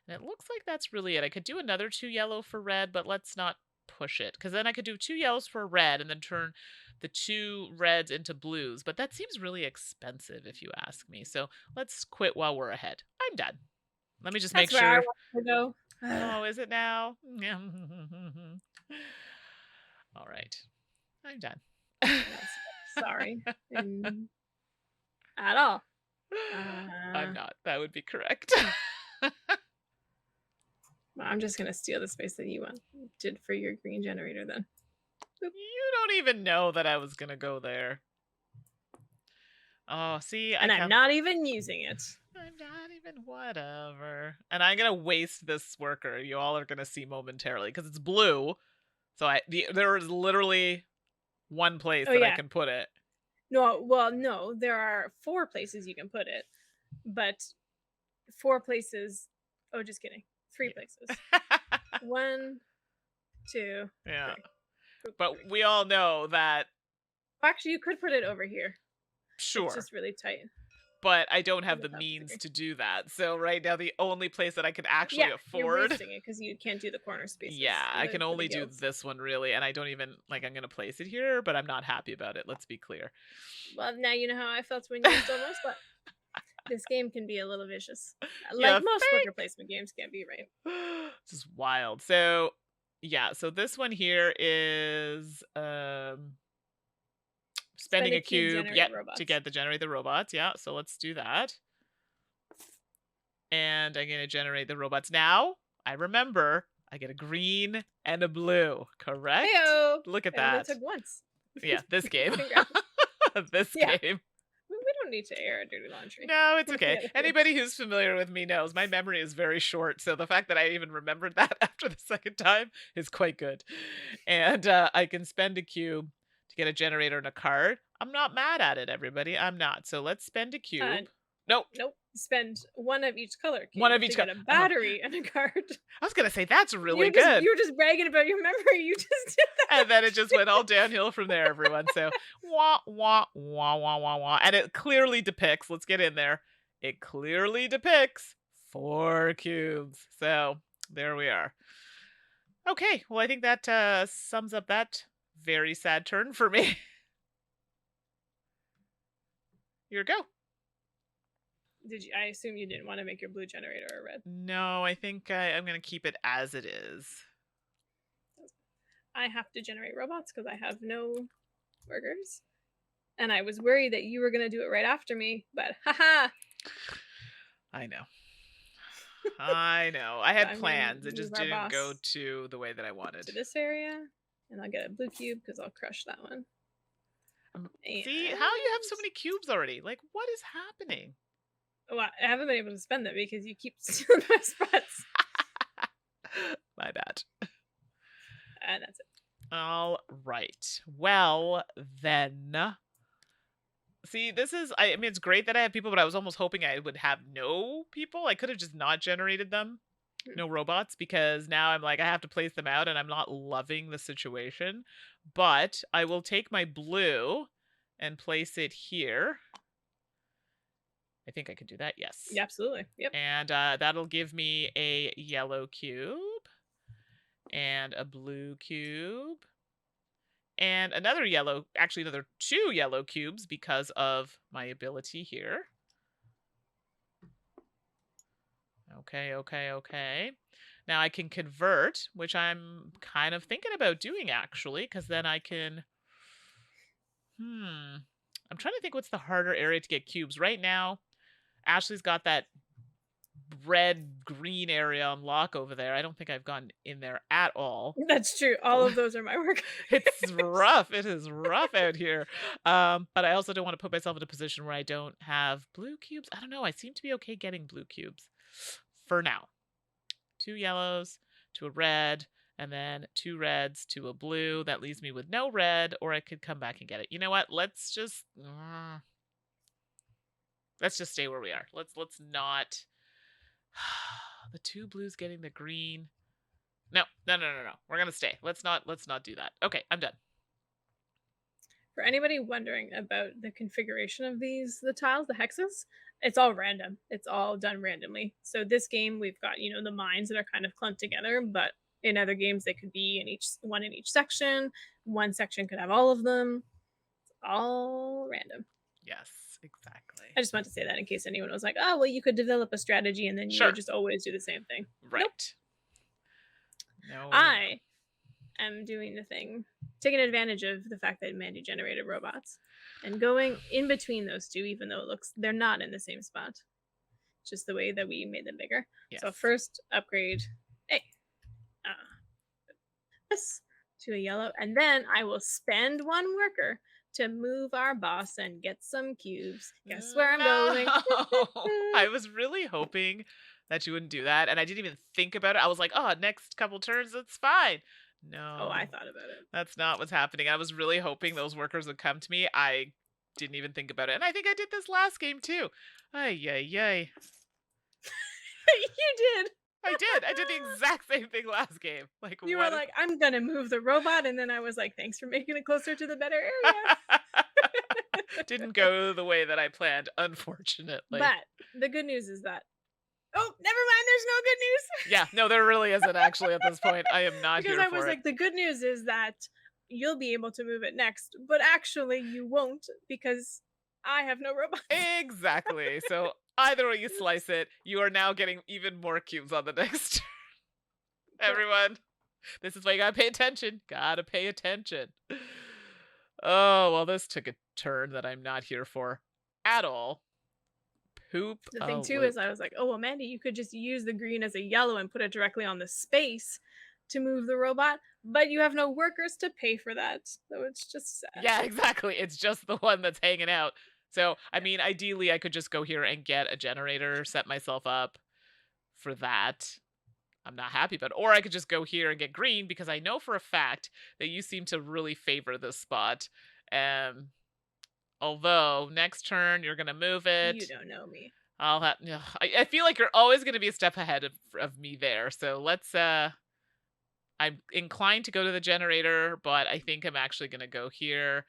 And it looks like that's really it. I could do another 2 yellow for red, but let's not push it, because then I could do 2 yellows for red and then turn the 2 reds into blues. But that seems really expensive if you ask me. So let's quit while we're ahead. I'm done. Let me just make sure. Where I want to go. Oh, is it now? All right. I'm done. Sorry. At all. I'm not. That would be correct. I'm just going to steal the space that you did for your green generator then. You don't even know that I was going to go there. Oh, see? I'm not even using it. I'm not even... Whatever. And I'm going to waste this worker. You all are going to see momentarily, because it's blue. So there is literally one place that I can put it. No, well, no. There are 4 places you can put it. But 4 places... Oh, just kidding. 3 places. 1, 2, yeah. 3. But we all know that... Actually, you could put it over here. Sure. It's just really tight. But I don't have the means to do that. So right now, the only place that I can actually afford... You're wasting it because you can't do the corner spaces. Yeah, I can only do this one, really. And I don't even... Like, I'm going to place it here, but I'm not happy about it. Let's be clear. Well, now you know how I felt when you stole my spot. This game can be a little vicious. You Like most worker think? placement games can be, right? This is wild. So, yeah, so this one here is Spend spending a a cube, cube, generate yep, to robots. get the generate the robots. Yeah, so let's do that. And I'm going to generate the robots. Now, I remember I get a green and a blue, correct? Heyo! Look at It only that. took once. Yeah, this game. Congrats. This Yeah. game. We don't need to air our dirty laundry. No, it's With the okay. other kids. Anybody who's familiar with me knows my memory is very short, so the fact that I even remembered that after the second time is quite good. And I can spend a cube to get a generator and a card. I'm not mad at it, everybody. I'm not. So let's spend a cube. Nope. Nope. Spend one of each color cube One of each to get a battery and a card. I was gonna say that's really You good. were just bragging about your memory. You just did that. And then it just went all downhill from there, everyone. So wah wah wah wah wah wah. And it clearly depicts, let's get in there. It clearly depicts 4 cubes. So there we are. Okay, well I think that sums up that very sad turn for me. Here we go. I assume you didn't want to make your blue generator a red. No, I think I'm going to keep it as it is. I have to generate robots because I have no workers. And I was worried that you were going to do it right after me, but haha. I know. I know. I had I'm plans. gonna It just move our didn't go boss to the way that I wanted. to this area, and I'll get a blue cube because I'll crush that one. See, how you have so many cubes already? Like, what is happening? Well, I haven't been able to spend them because you keep stealing my spots. My bad. And that's it. All right. Well, then. See, this is, I mean, it's great that I have people, but I was almost hoping I would have no people. I could have just not generated them. No robots, because now I'm like, I have to place them out and I'm not loving the situation. But I will take my blue and place it here. I think I could do that. Yes. Yeah, absolutely. Yep. And that'll give me a yellow cube and a blue cube and another yellow, actually another 2 yellow cubes because of my ability here. Okay. Now I can convert, which I'm kind of thinking about doing actually, because then I can, I'm trying to think what's the harder area to get cubes. Right now, Ashley's got that red-green area on lock over there. I don't think I've gone in there at all. That's true. All of those are my work. It's rough. It is rough out here. But I also don't want to put myself in a position where I don't have blue cubes. I don't know. I seem to be okay getting blue cubes for now. 2 yellows to a red, and then 2 reds to a blue. That leaves me with no red, or I could come back and get it. You know what? Let's just stay where we are. Let's not. The 2 blues getting the green. No. We're gonna stay. Let's not do that. Okay, I'm done. For anybody wondering about the configuration of the tiles, the hexes, it's all random. It's all done randomly. So this game, we've got, the mines that are kind of clumped together, but in other games, they could be in each section. One section could have all of them. It's all random. Yes, exactly. I just wanted to say that in case anyone was like, oh, well, you could develop a strategy and then you would just always do the same thing. Right. Nope. No. I am doing the thing, taking advantage of the fact that Mandi generated robots and going in between those two, even though they're not in the same spot. It's just the way that we made them bigger. Yes. So first upgrade this to a yellow, and then I will spend 1 worker to move our boss and get some cubes. Guess where I'm going? I was really hoping that you wouldn't do that, and I didn't even think about it. I was like, oh, next couple turns, it's fine. No. Oh, I thought about it. That's not what's happening. I was really hoping those workers would come to me. I didn't even think about it. And I think I did this last game too. Ay. You did. I did. I did the exact same thing last game. Like, you were like, I'm gonna move the robot, and then I was like, thanks for making it closer to the better area. Didn't go the way that I planned, unfortunately. But the good news is that, oh, never mind, there's no good news. Yeah, no, there really isn't actually at this point. I am not because here I was like, the good news is that you'll be able to move it next, but actually you won't because I have no robot. Exactly. So Either way you slice it, you are now getting even more cubes on the next turn. Everyone, this is why you gotta pay attention. Gotta pay attention. Oh, well, this took a turn that I'm not here for at all. Poop The a thing too loop. is I was like, oh well, Mandy, you could just use the green as a yellow and put it directly on the space to move the robot, but you have no workers to pay for that. So it's just sad. Yeah, exactly. It's just the one that's hanging out. So, I mean, ideally, I could just go here and get a generator, set myself up for that. I'm not happy about it. Or I could just go here and get green because I know for a fact that you seem to really favor this spot. Although next turn you're gonna move it. You don't know me. I'll have. I feel like you're always gonna be a step ahead of me there. So let's. I'm inclined to go to the generator, but I think I'm actually gonna go here.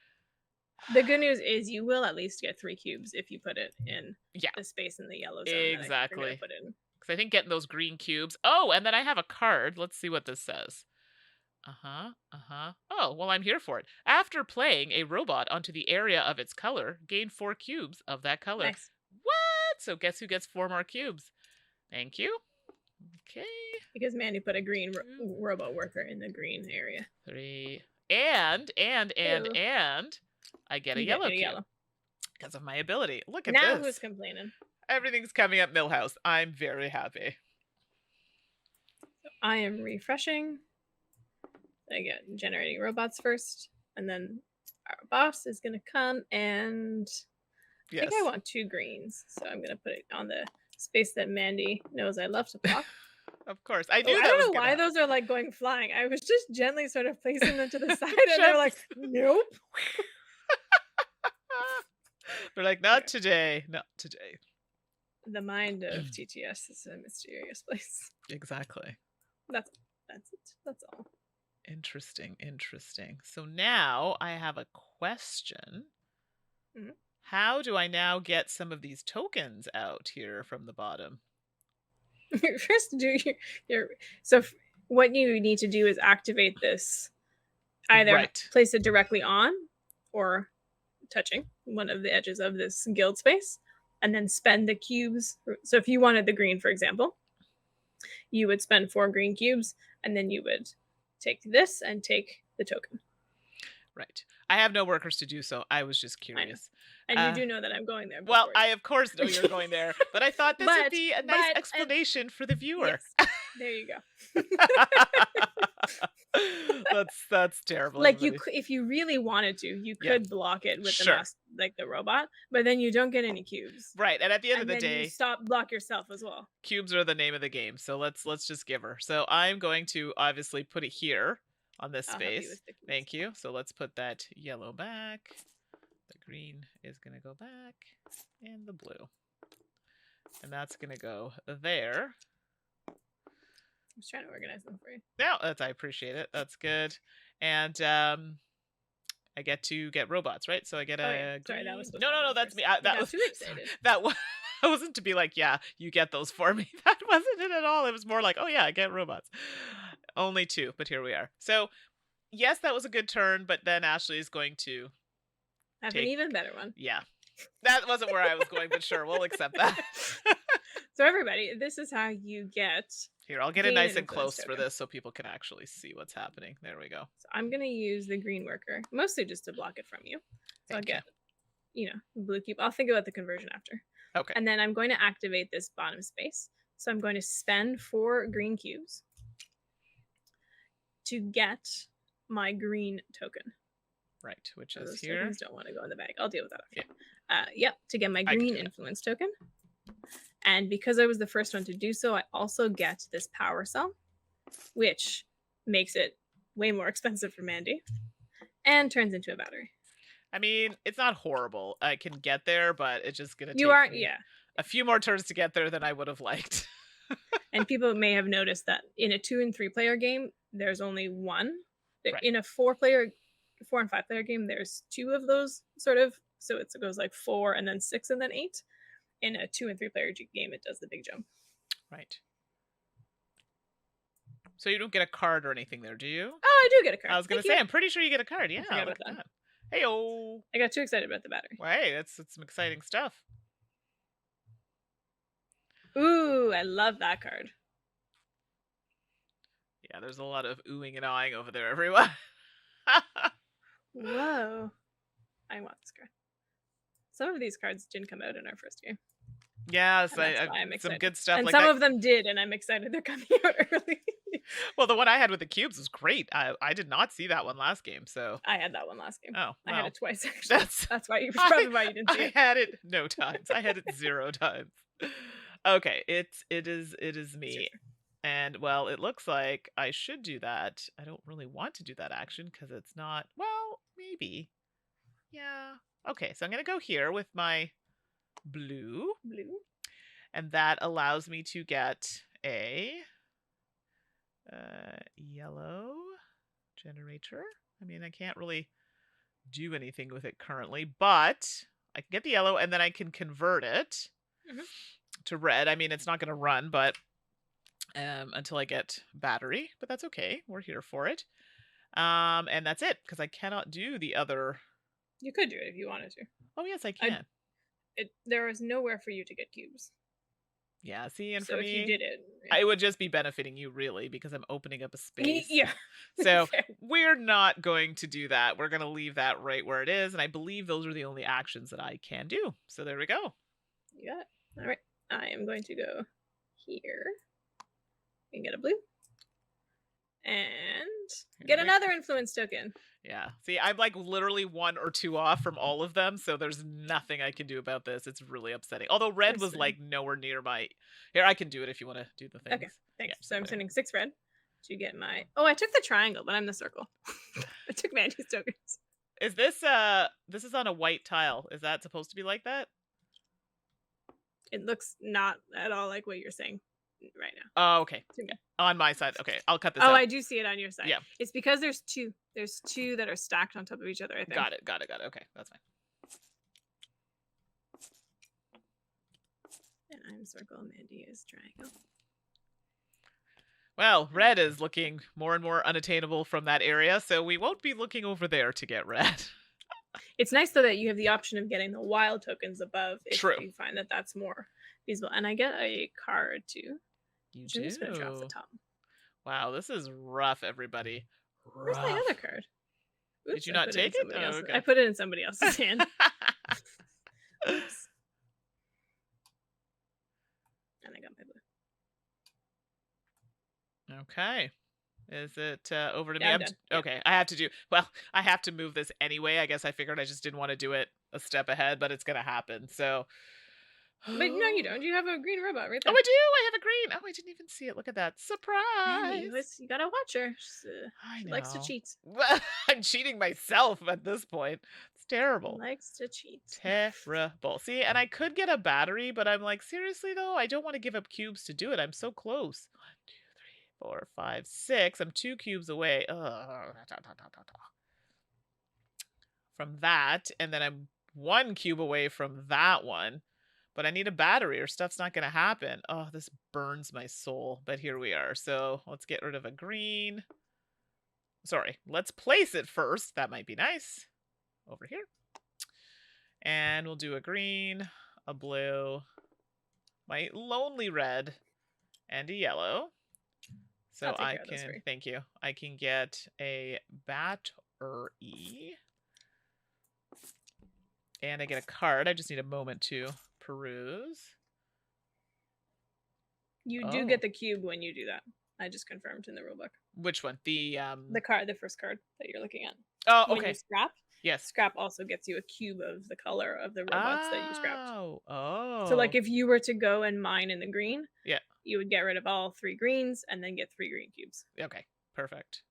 The good news is you will at least get 3 cubes if you put it in Yeah, the space in the yellow zone exactly. that put in. Because I think getting those green cubes. Oh, and then I have a card. Let's see what this says. Oh, well, I'm here for it. After playing a robot onto the area of its color, gain 4 cubes of that color. Nice. What? So guess who gets 4 more cubes? Thank you. Okay. Because Mandy put a green robot worker in the green area. 3. And I get a yellow cube. Because of my ability. Look at this. Now who's complaining? Everything's coming up Millhouse. I'm very happy. So I am refreshing. I get generating robots first, and then our boss is going to come and I think I want 2 greens, so I'm going to put it on the space that Mandy knows I love to block. Of course. I knew I that don't was know why happen. those are like going flying. I was just gently sort of placing them to the side, and they're like, nope. They're like, not today. Not today. The mind of TTS is a mysterious place. Exactly. That's it. That's all. Interesting. So now I have a question. Mm-hmm. How do I now get some of these tokens out here from the bottom? First, do your what you need to do is activate this. Either place it directly on or touching one of the edges of this guild space, and then spend the cubes. So if you wanted the green, for example, you would spend 4 green cubes, and then you would take this and take the token. Right. I have no workers to do so. I was just curious. And you do know that I'm going there. Well, I of course know you're going there, but I thought this would be a nice explanation for the viewer. Yes. There you go. That's terrible. Like if you really wanted to, you could block it with the robot, but then you don't get any cubes. Right, and at the end of the day, you block yourself as well. Cubes are the name of the game, so let's just give her. So I'm going to obviously put it here on this space. Thank you. So let's put that yellow back. The green is going to go back, and the blue. And that's going to go there. I was trying to organize them for you. No, I appreciate it. That's good. And I get to get robots, right? So I get a. Sorry, that was no. That's me. That was too excited. That wasn't to be like, yeah, you get those for me. That wasn't it at all. It was more like, oh yeah, I get robots. Only 2, but here we are. So yes, that was a good turn, but then Ashley is going to have an even better one. Yeah. That wasn't where I was going, but sure, we'll accept that. So everybody, this is how you get. Here, I'll get it nice and close for this so people can actually see what's happening. There we go. So I'm going to use the green worker, mostly just to block it from you. So I'll get, blue cube. I'll think about the conversion after. Okay. And then I'm going to activate this bottom space. So I'm going to spend 4 green cubes to get my green token. Right, which is those here. Tokens don't want to go in the bag. I'll deal with that after. Yep, to get my green influence token. And because I was the first one to do so, I also get this power cell, which makes it way more expensive for Mandy and turns into a battery. I mean, it's not horrible. I can get there, but it's just going to take me a few more turns to get there than I would have liked. And people may have noticed that in a 2 and 3 player game, there's only 1. Right. In a 4 and 5 player game, there's 2 of those sort of. So it goes like 4 and then 6 and then 8. In a 2 and 3 player game, it does the big jump. Right. So you don't get a card or anything there, do you? Oh, I do get a card. I was going to say, I'm pretty sure you get a card. Yeah. I forgot about that. Hey-oh. I got too excited about the battery. Well, hey, that's some exciting stuff. Ooh, I love that card. Yeah, there's a lot of oohing and awing over there, everyone. Whoa. I want this card. Some of these cards didn't come out in our first game, Yes, and that's I why I'm some excited. good stuff And like some that. of them did, and I'm excited they're coming out early. Well, the one I had with the cubes was great. I did not see that one last game, so I had that one last game. oh I had well. it twice actually. That's That's why you I probably why you didn't see I it. had it no times. I had it 0 times. Okay, it is It's your me. turn. And well, it looks like I should do that. I don't really want to do that action because it's not, well, maybe. Yeah. Okay, so I'm going to go here with my blue, Blue. and that allows me to get a yellow generator. I mean, I can't really do anything with it currently, but I can get the yellow and then I can convert it Mhm. to red. I mean, it's not going to run, but until I get battery, but that's okay. We're here for it. And that's it because I cannot do the other. You could do it if you wanted to. Oh, yes, I I can. there was nowhere for you to get cubes. Yeah, see, and for So if you me, did it, I would just be benefiting you really because I'm opening up a space. yeah. So Fair. we're not going to do that. We're going to leave that right where it is. And I believe those are the only actions that I can do. So there we go. You got it. All right. I am going to go here and get a blue and get Here we- another influence token. Yeah. See, I'm like literally 1 or 2 off from all of them. So there's nothing I can do about this. It's really upsetting. Although red was Listen. like nowhere near my. Here, I can do it if you want to do the things. Okay, thanks. Yeah, So I'm whatever. sending 6 red to get my. Oh, I took the triangle, but I'm the circle. I took Mandy's tokens. Is this this is on a white tile. Is that supposed to be like that? It looks not at all like what you're saying right now. Oh, okay. To me. Yeah. On my side. Okay, I'll cut this Oh, out. I do see it on your side. Yeah. It's because there's two. There's two that are stacked on top of each other, I think. Got it. Got it. Got it. Okay, that's fine. And I'm circle, Mandy is triangle. Well, red is looking more and more unattainable from that area, so we won't be looking over there to get red. It's nice though that you have the option of getting the wild tokens above if True. you find that that's more feasible. And I get a card too. You Which I'm just going to draw off the do. top. Wow, this is rough, everybody. Where's my Rough. other card? Did Oops, you I not put take in it? somebody Oh, else's- okay. I put it in somebody else's hand. Oops. And I got my blue. Okay. Is it over to Yeah, me? I'm done. Yeah. Okay, I have to do. Well, I have to move this anyway. I guess I figured I just didn't want to do it a step ahead, but it's gonna happen. So. But no, you don't. You have a green robot right Oh, there. I do. I have a green. Oh, I didn't even see it. Look at that Mandy, surprise. you gotta watch her. I She know. likes to cheat. Well, I'm cheating myself at this point. It's terrible. Likes to cheat. Terrible. See, and I could get a battery, but I'm like, seriously though, I don't want to give up cubes to do it. I'm so close. 1, 2, 3, 4, 5, 6. I'm 2 cubes away. From that, and then I'm 1 cube away from that one. But I need a battery or stuff's not going to happen. Oh, this burns my soul. But here we are. So let's get rid of a green. Sorry, let's place it first. That might be nice. Over here. And we'll do a green, a blue, my lonely red, and a yellow. So I'll take I care of those for can, you. thank you. I can get a battery. And I get a card. I just need a moment to peruse. You do Oh. get the cube when you do that. I just confirmed in the rulebook. Which one? The first card that you're looking at. Oh, When okay. you scrap, Yes. scrap also gets you a cube of the color of the robots that you scrapped. Oh. So like if you were to go and mine in the green, Yeah. you would get rid of all 3 greens and then get 3 green cubes. Okay. Perfect.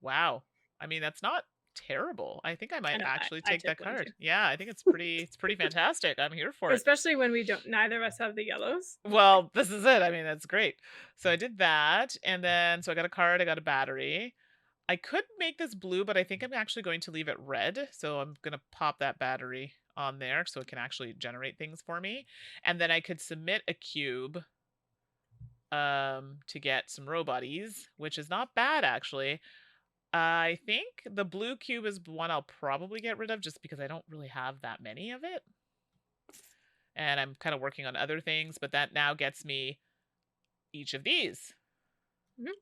Wow. I mean, that's not terrible. I think I might know, actually I take that took one card. too. Yeah, I think it's pretty fantastic. I'm here for it. Especially when neither of us have the yellows. Well, this is it. I mean, that's great. So I did that, and then so I got a card, I got a battery. I could make this blue, but I think I'm actually going to leave it red. So I'm going to pop that battery on there so it can actually generate things for me. And then I could submit a cube to get some roboties, which is not bad actually. I think the blue cube is one I'll probably get rid of just because I don't really have that many of it. And I'm kind of working on other things, but that now gets me each of these. Mhm.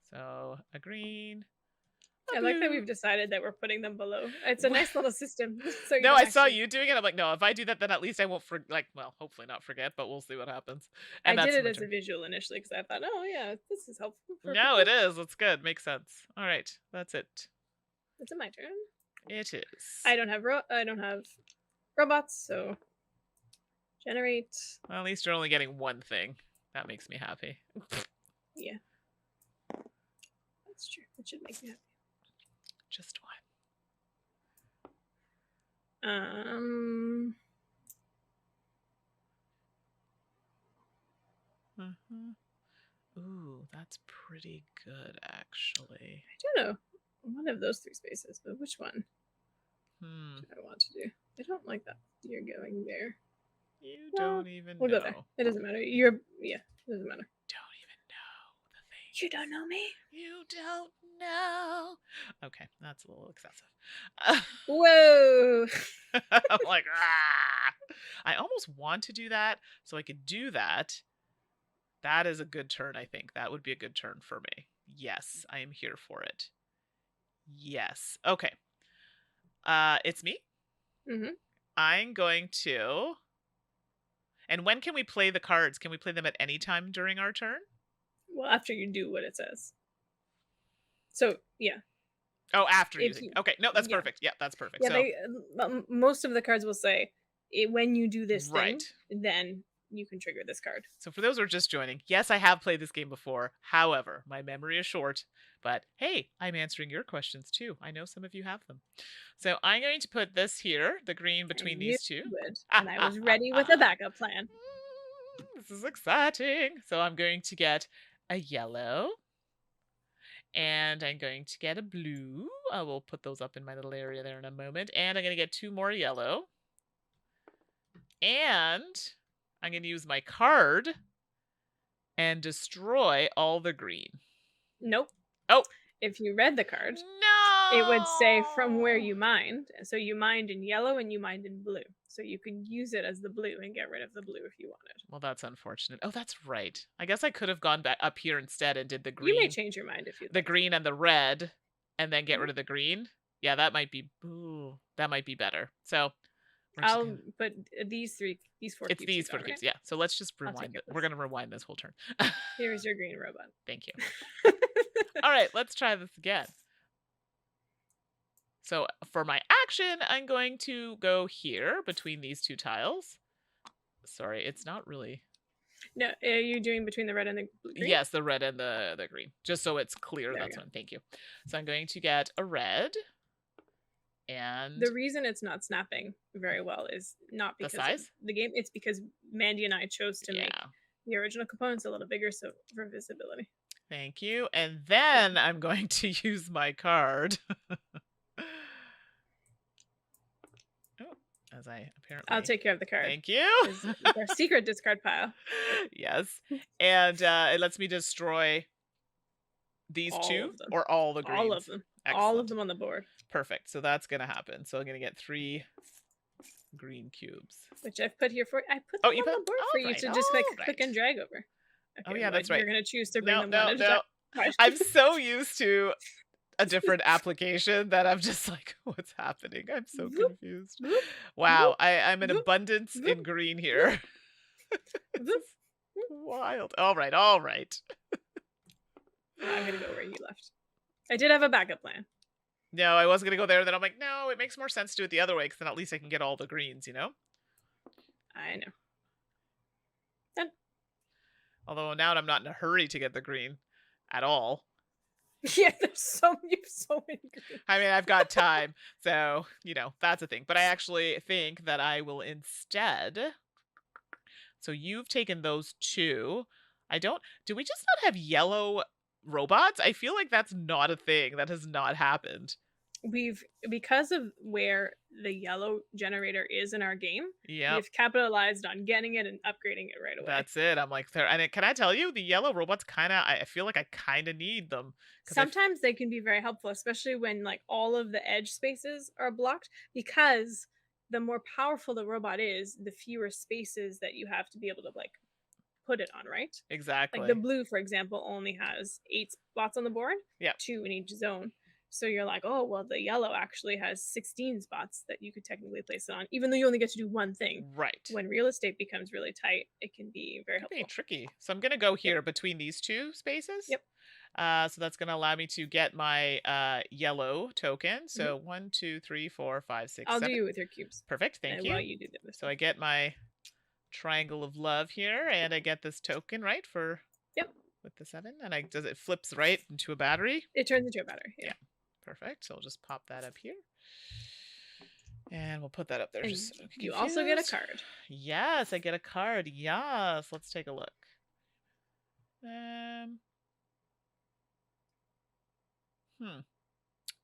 So a green, I a like that blue. we've decided that we're putting them below. It's a Wha- nice little system, so you No, don't I saw actually. you doing it. I'm like, no, if I do that, then at least I won't well, hopefully not forget, but we'll see what happens. I And did that's it my as a turn. visual initially because I thought, oh yeah, this is helpful for No, it people. is. It's good. Makes sense. All right, that's it. It's my turn. It is. I don't have robots, so generate. Well, at least you're only getting one thing. That makes me happy. Yeah, that's true. That should make me happy. Just one. Um, Ooh, that's pretty good, actually. I don't know. One of those 3 spaces, but which one do I want to do? I don't like that. You're going there. You Well, don't even we'll know. go there. It doesn't matter. Yeah, it doesn't matter. Don't even know the thing. You don't know me? You don't know. Okay, that's a little excessive. Whoa! I'm like, ah. I almost want to do that so I could do that. That is a good turn, I think. That would be a good turn for me. Yes, I am here for it. Yes. Okay. It's me. Mm-hmm. I'm going to. And when can we play the cards? Can we play them at any time during our turn? Well, after you do what it says. So, yeah. Oh, after If using. you- Okay, no, that's yeah. perfect. Yeah, that's perfect. Yeah, So, most of the cards will say, when you do this right. thing, then you can trigger this card. So for those who are just joining, yes, I have played this game before. However, my memory is short. But hey, I'm answering your questions too. I know some of you have them. So I'm going to put this here, the green between these two. Would, and I was ready with a backup plan. This is exciting. So I'm going to get a yellow. And I'm going to get a blue. I will put those up in my little area there in a moment. And I'm going to get 2 more yellow. And I'm going to use my card and destroy all the green. Nope. Oh. If you read the card, no, it would say from where you mined. So you mined in yellow and you mined in blue. So you could use it as the blue and get rid of the blue if you wanted. Well, that's unfortunate. Oh, that's right. I guess I could have gone back up here instead and did the green. You may change your mind if you. The green and the red, and then get rid of the green. Yeah, that might be. Ooh, that might be better. So. But these 4 It's these 4 cubes, yeah. So let's just rewind it. We're going to rewind this whole turn. Here's your green robot. Thank you. All right, let's try this again. So for my action, I'm going to go here between these 2 tiles. Sorry, it's not really. No, are you doing between the red and the green? Yes, the red and the green. Just so it's clear, that's one. Thank you. So I'm going to get a red. And the reason it's not snapping very well is not because the size of the game. It's because Mandy and I chose to make the original components a little bigger, so for visibility. Thank you. And then I'm going to use my card. As I apparently. I'll take care of the card. Thank you. Our secret discard pile. Yes. And it lets me destroy these 2 or all the greens. All of them. Excellent. All of them on the board. Perfect. So that's going to happen. So I'm going to get 3 green cubes. Which I've put here for I put them on the board for you to just click and drag over. Okay, yeah, that's right. You're going to choose to bring them one at a time. I'm so used to a different application that I'm just like, what's happening? I'm so confused. Wow, I'm in abundance in green here. Wild. All right. I'm going to go where you left. I did have a backup plan. No, I was going to go there. Then I'm like, no, it makes more sense to do it the other way because then at least I can get all the greens, you know? I know. Done. Although now I'm not in a hurry to get the green at all. Yeah, you have so many greens. I mean, I've got time. So, that's a thing. But I actually think that I will instead. So you've taken those 2. Do we just not have yellow robots? I feel like that's not a thing. That has not happened. Because of where the yellow generator is in our game, yeah, we've capitalized on getting it and upgrading it right away. That's it. I'm like, and can I tell you, the yellow robots I feel like I kind of need them. Sometimes they can be very helpful, especially when like all of the edge spaces are blocked, because the more powerful the robot is, the fewer spaces that you have to be able to like put it on, right? Like the Exactly. blue, for example, only has 8 spots on the board, Yep. 2 in each zone. So you're like, oh, well, the yellow actually has 16 spots that you could technically place it on, even though you only get to do one thing. Right. When real estate becomes really tight, it can be very Could be helpful. tricky. So I'm going to go Yep. here between these two spaces. Yep. So that's going to allow me to get my yellow token. So 1, 2, 3, 4, 5, 6, I'll 7. do you with your cubes. Perfect. Thank you. While you do this. So I get my triangle of love here, and I get this token, right, for with the 7, and it flips right into a battery. It turns into a battery. Yeah. Perfect. So I'll just pop that up here, and we'll put that up there. And Just so you also get a card. Yes, I get a card. Yes, let's take a look.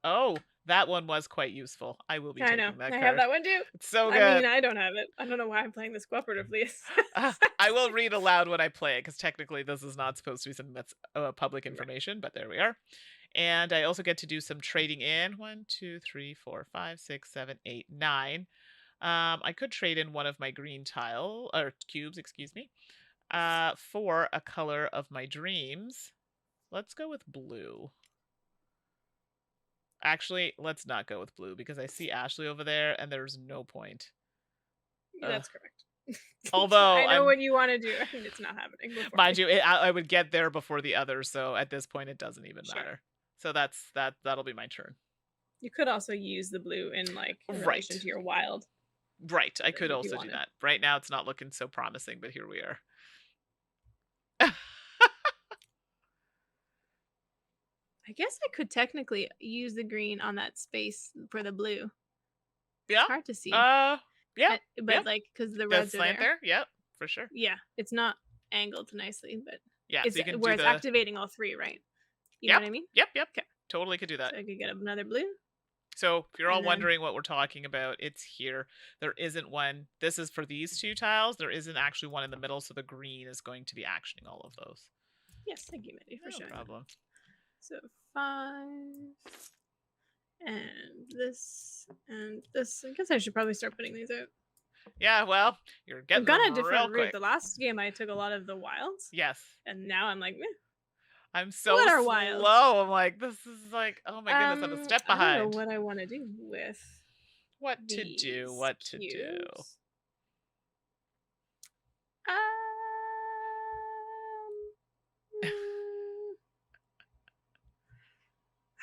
Oh, that one was quite useful. I will be taking that card. I have that one too. It's so good. I mean, I don't have it. I don't know why I'm playing this cooperatively. I will read aloud when I play it, because technically this is not supposed to be something that's public information, but there we are. And I also get to do some trading in. 1, 2, 3, 4, 5, 6, 7, 8, 9. I could trade in one of my green cubes, excuse me, for a color of my dreams. Let's go with blue. Actually, let's not go with blue, because I see Ashley over there, and there's no point. That's correct. Although I know what you want to do, and it's not happening. Mind you, I would get there before the others, so at this point it doesn't even matter. So that'll be my turn. You could also use the blue in like relation to your wild. Right, I could also do that. Right now it's not looking so promising, but here we are. I guess I could technically use the green on that space for the blue. Yeah. It's hard to see. Yeah. But like, because the reds are there. Yep, for sure. Yeah, it's not angled nicely, but yeah, it's, so you can where it's activating all 3, right? You know what I mean? Yep. Okay. Totally could do that. So I could get another blue. So if you're all wondering what we're talking about, it's here. There isn't one. This is for these 2 tiles. There isn't actually one in the middle, so the green is going to be actioning all of those. Yes, thank you, Mindy, for showing. No problem. So 5, and this, and this. I guess I should probably start putting these out. Yeah, well, you're getting I've got a different route. The last game I took a lot of the wilds. Yes. And now I'm like, meh. I'm so slow. I'm like, this is like, oh my goodness, I'm a step behind. I don't know what I want to do with what to do.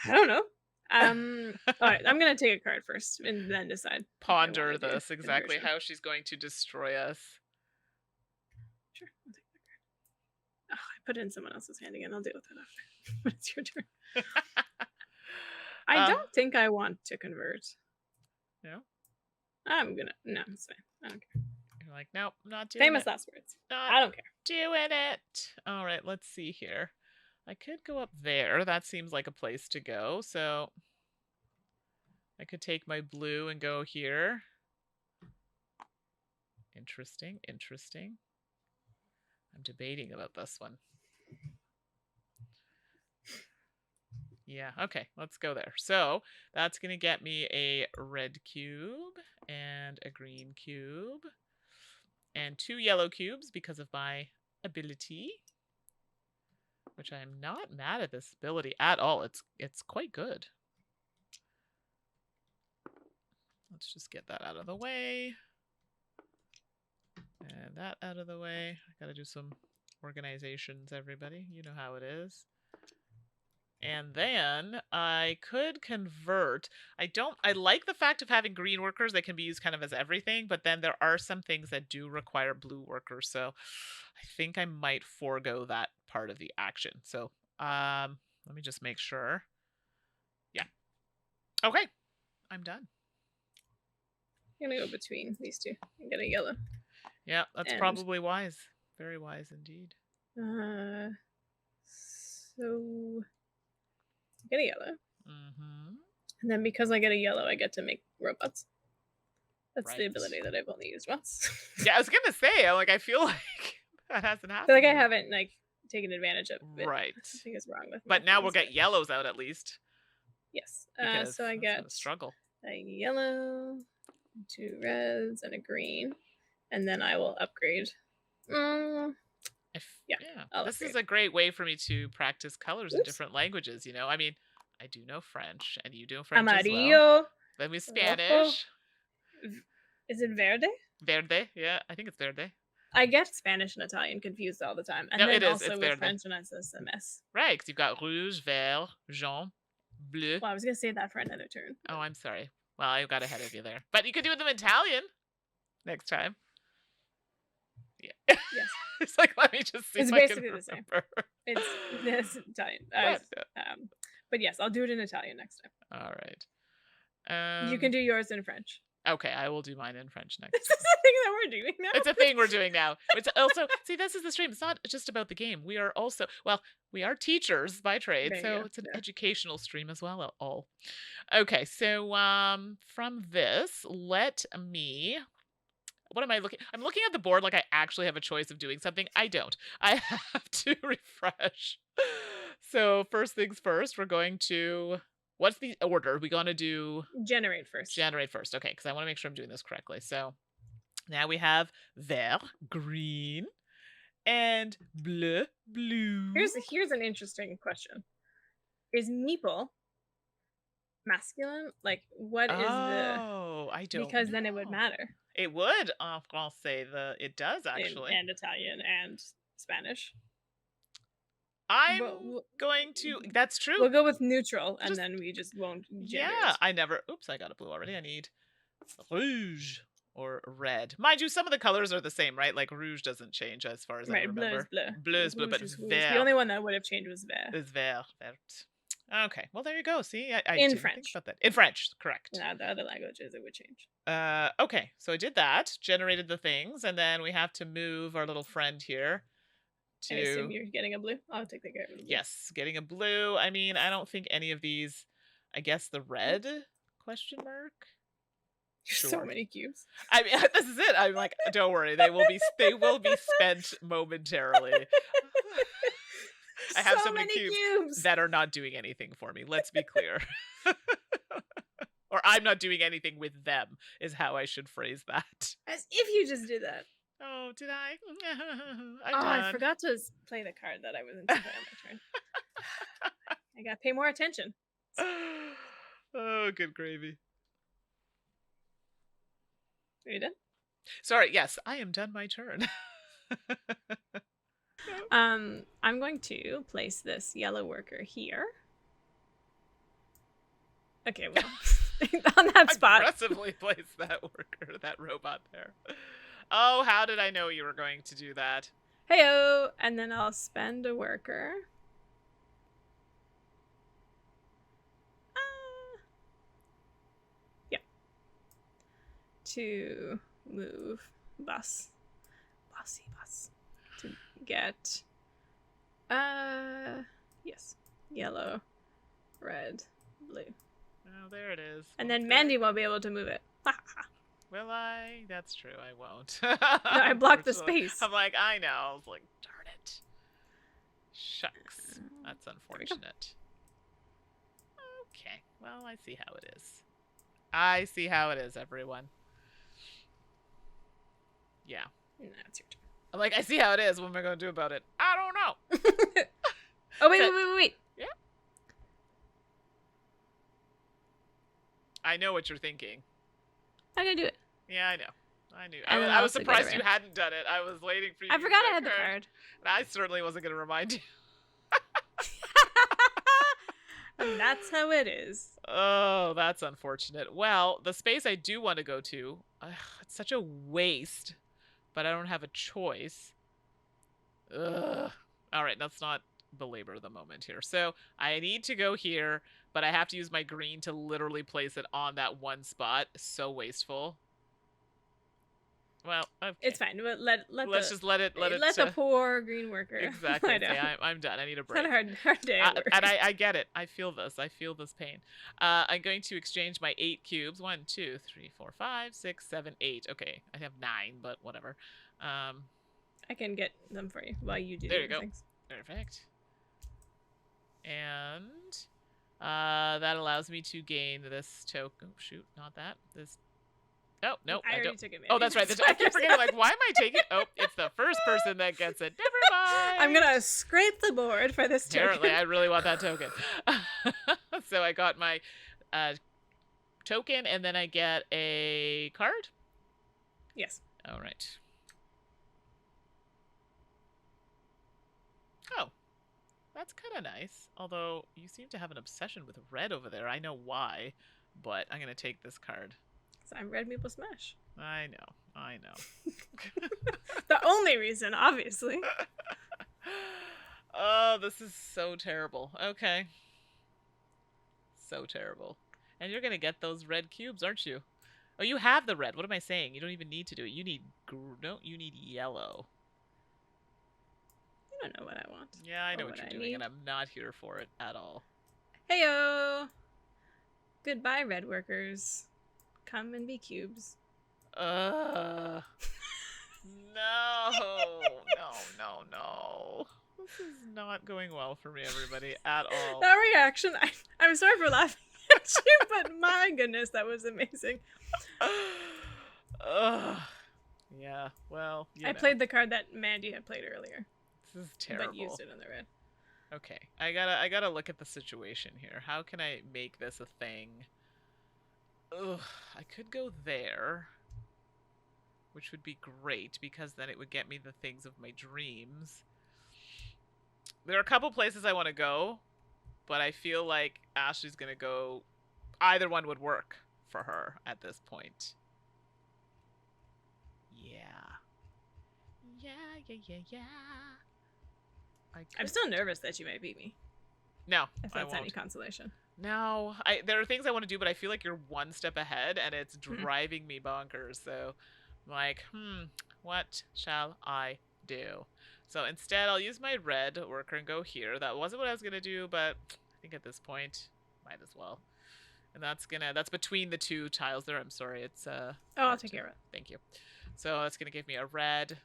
I don't know. All right, I'm gonna take a card first and then decide. Ponder this exactly how she's going to destroy us. Sure, I'll take that card. Oh, I put it in someone else's hand again. I'll deal with that after. But it's your turn. I don't think I want to convert. No? No, it's fine. I don't care. You're like, nope, not doing Famous last words. I don't care. Doing it. All right, let's see here. I could go up there. That seems like a place to go. So I could take my blue and go here. Interesting. I'm debating about this one. Yeah, okay, let's go there. So that's going to get me a red cube and a green cube and 2 yellow cubes because of my ability, which I am not mad at this ability at all. It's quite good. Let's just get that out of the way. And that out of the way. I gotta do some organizations, everybody. You know how it is. And then I could convert. I like the fact of having green workers. They can be used kind of as everything, but then there are some things that do require blue workers. So I think I might forego that part of the action. So let me just make sure. Yeah. Okay. I'm done. I'm going to go between these 2 and get a yellow. Yeah, that's probably wise. Very wise indeed. So get a yellow. Mm-hmm. And then because I get a yellow, I get to make robots. That's the ability that I've only used once. Yeah, I was gonna say, I feel like that hasn't happened. I feel like I haven't taken advantage of it. Right. I think it's wrong with me. But now we'll get yellows out at least. Yes. Because so I get a struggle. A yellow 2 reds and a green. And then I will upgrade. Yeah, Yeah, I'll this is upgrade. a great way for me to practice colors in Oops. different languages, you know? I mean, I do know French, and you do French as well. Amarillo. Then we Rojo. Spanish. Is it verde? Verde, yeah, I think it's verde. I get Spanish and Italian confused all the time. And No, then it is. also It's with verde. French, and it's a mess. Right, because you've got rouge, vert, jaune, bleu. Well, I was going to say that for another turn. Oh, I'm sorry. Well, I got ahead of you there. But you could do them Italian next time. Yeah. Yes. It's like, let me just see It's if I can basically the same. remember. It's Italian. But yes, I'll do it in Italian next time. All right. You can do yours in French. Okay, I will do mine in French next. This is the thing that we're doing now. It's a thing we're doing now. It's also, see, this is the stream. It's not just about the game. We are also, well, we are teachers by trade, There you so go, it's an yeah. educational stream as well. All. Okay, so from this, let me. What am I looking? I'm looking at the board like I actually have a choice of doing something. I don't. I have to refresh. So first things first, we're going to. What's the order? We're going to do Generate first. generate first. Okay, because I want to make sure I'm doing this correctly. So now we have vert, green, and bleu, blue. Here's an interesting question. Is meeple masculine? Like, what is the? Oh, I don't. Because then it would matter. It would en français. It does actually. And Italian and Spanish. I'm going to. That's true. We'll go with neutral, and then we just won't. Yeah, I never. Oops, I got a blue already. I need rouge or red. Mind you, some of the colors are the same, right? Like rouge doesn't change as far as I remember. Bleu is bleu, but vert. The only one that would have changed was vert. Is vert. Okay, well there you go. See, I in didn't French. think about that. In French, correct. Yeah, the other languages it would change. Okay, so I did that, generated the things, and then we have to move our little friend here. I assume you're getting a blue. I'll take the care of the blue. Yes, getting a blue. I mean, I don't think any of these. I guess the red question mark. Sure. So many cubes. I mean, this is it. I'm like, don't worry, they will be spent momentarily. I have so many cubes that are not doing anything for me. Let's be clear. Or I'm not doing anything with them is how I should phrase that. As if you just did that. Oh, did I? I forgot to play the card that I was in to play on my turn. I gotta pay more attention. Oh, good gravy. Are you done? Sorry, yes, I am done my turn. I'm going to place this yellow worker here. Okay, well, on that spot. Aggressively place that worker, that robot there. Oh, how did I know you were going to do that? Heyo! And then I'll spend a worker. Yeah. To move bossy bus. To get yes, yellow, red, blue. Oh, there it is. And then Mandi won't be able to move it. Will I? That's true, I won't. No, I blocked the space. I'm like, I know. I was like, darn it. Shucks. That's unfortunate. Okay, well, I see how it is. I see how it is, everyone. Yeah. No, it's your turn. I'm like, I see how it is. What am I going to do about it? I don't know. Oh, wait. Yeah. I know what you're thinking. I'm going to do it. Yeah, I know. I knew. And I was surprised you hadn't done it. I was waiting for you. I forgot I had the card. And I certainly wasn't going to remind you. And that's how it is. Oh, that's unfortunate. Well, the space I do want to go to, it's such a waste, but I don't have a choice. Ugh. All right, let's not belabor the moment here. So I need to go here, but I have to use my green to literally place it on that one spot. So wasteful. Well, okay. It's fine. But let's just let it. Let the poor green worker. Exactly. I'm done. I need a break. It's not a hard day. And I get it. I feel this. I feel this pain. I'm going to exchange my 8 cubes. 1, 2, 3, 4, 5, 6, 7, 8. Okay, I have 9, but whatever. I can get them for you while you do. There you go. Things. Perfect. And that allows me to gain this token. Oh, shoot, not that. This. Oh, no, I I already don't. took it, Mandy. Oh, that's right. I keep forgetting, like, why am I taking... Oh, it's the first person that gets it. Never mind. I'm going to scrape the board for this Apparently, token. I really want that token. So I got my token, and then I get a card? Yes. All right. Oh, that's kind of nice. Although, you seem to have an obsession with red over there. I know why, but I'm going to take this card. So I'm Red Meeple Smash. I know. The only reason, obviously. Oh, this is so terrible. Okay. So terrible. And you're going to get those red cubes, aren't you? Oh, you have the red. What am I saying? You don't even need to do it. You need... No, you need yellow. I don't know what I want. Yeah, I know Or what you're I doing, need. and I'm not here for it at all. Heyo! Goodbye, red workers. Come and be cubes. No. No. This is not going well for me, everybody, at all. That reaction, I'm sorry for laughing at you, but my goodness, that was amazing. Yeah, well, I played the card that Mandy had played earlier. This is terrible. But used it in the red. Okay, I gotta look at the situation here. How can I make this a thing? Ugh, I could go there, which would be great because then it would get me the things of my dreams. There are a couple places I want to go, but I feel like Ashley's gonna go. Either one would work for her at this point. Yeah. I'm still nervous that you might beat me. No, if I that's won't. any consolation. No, there are things I want to do, but I feel like you're one step ahead, and it's driving me bonkers. So, I'm like, what shall I do? So instead, I'll use my red worker and go here. That wasn't what I was gonna do, but I think at this point, might as well. And that's between the two tiles there. I'm sorry, it's Oh, I'll take care of it. Thank you. So it's gonna give me a red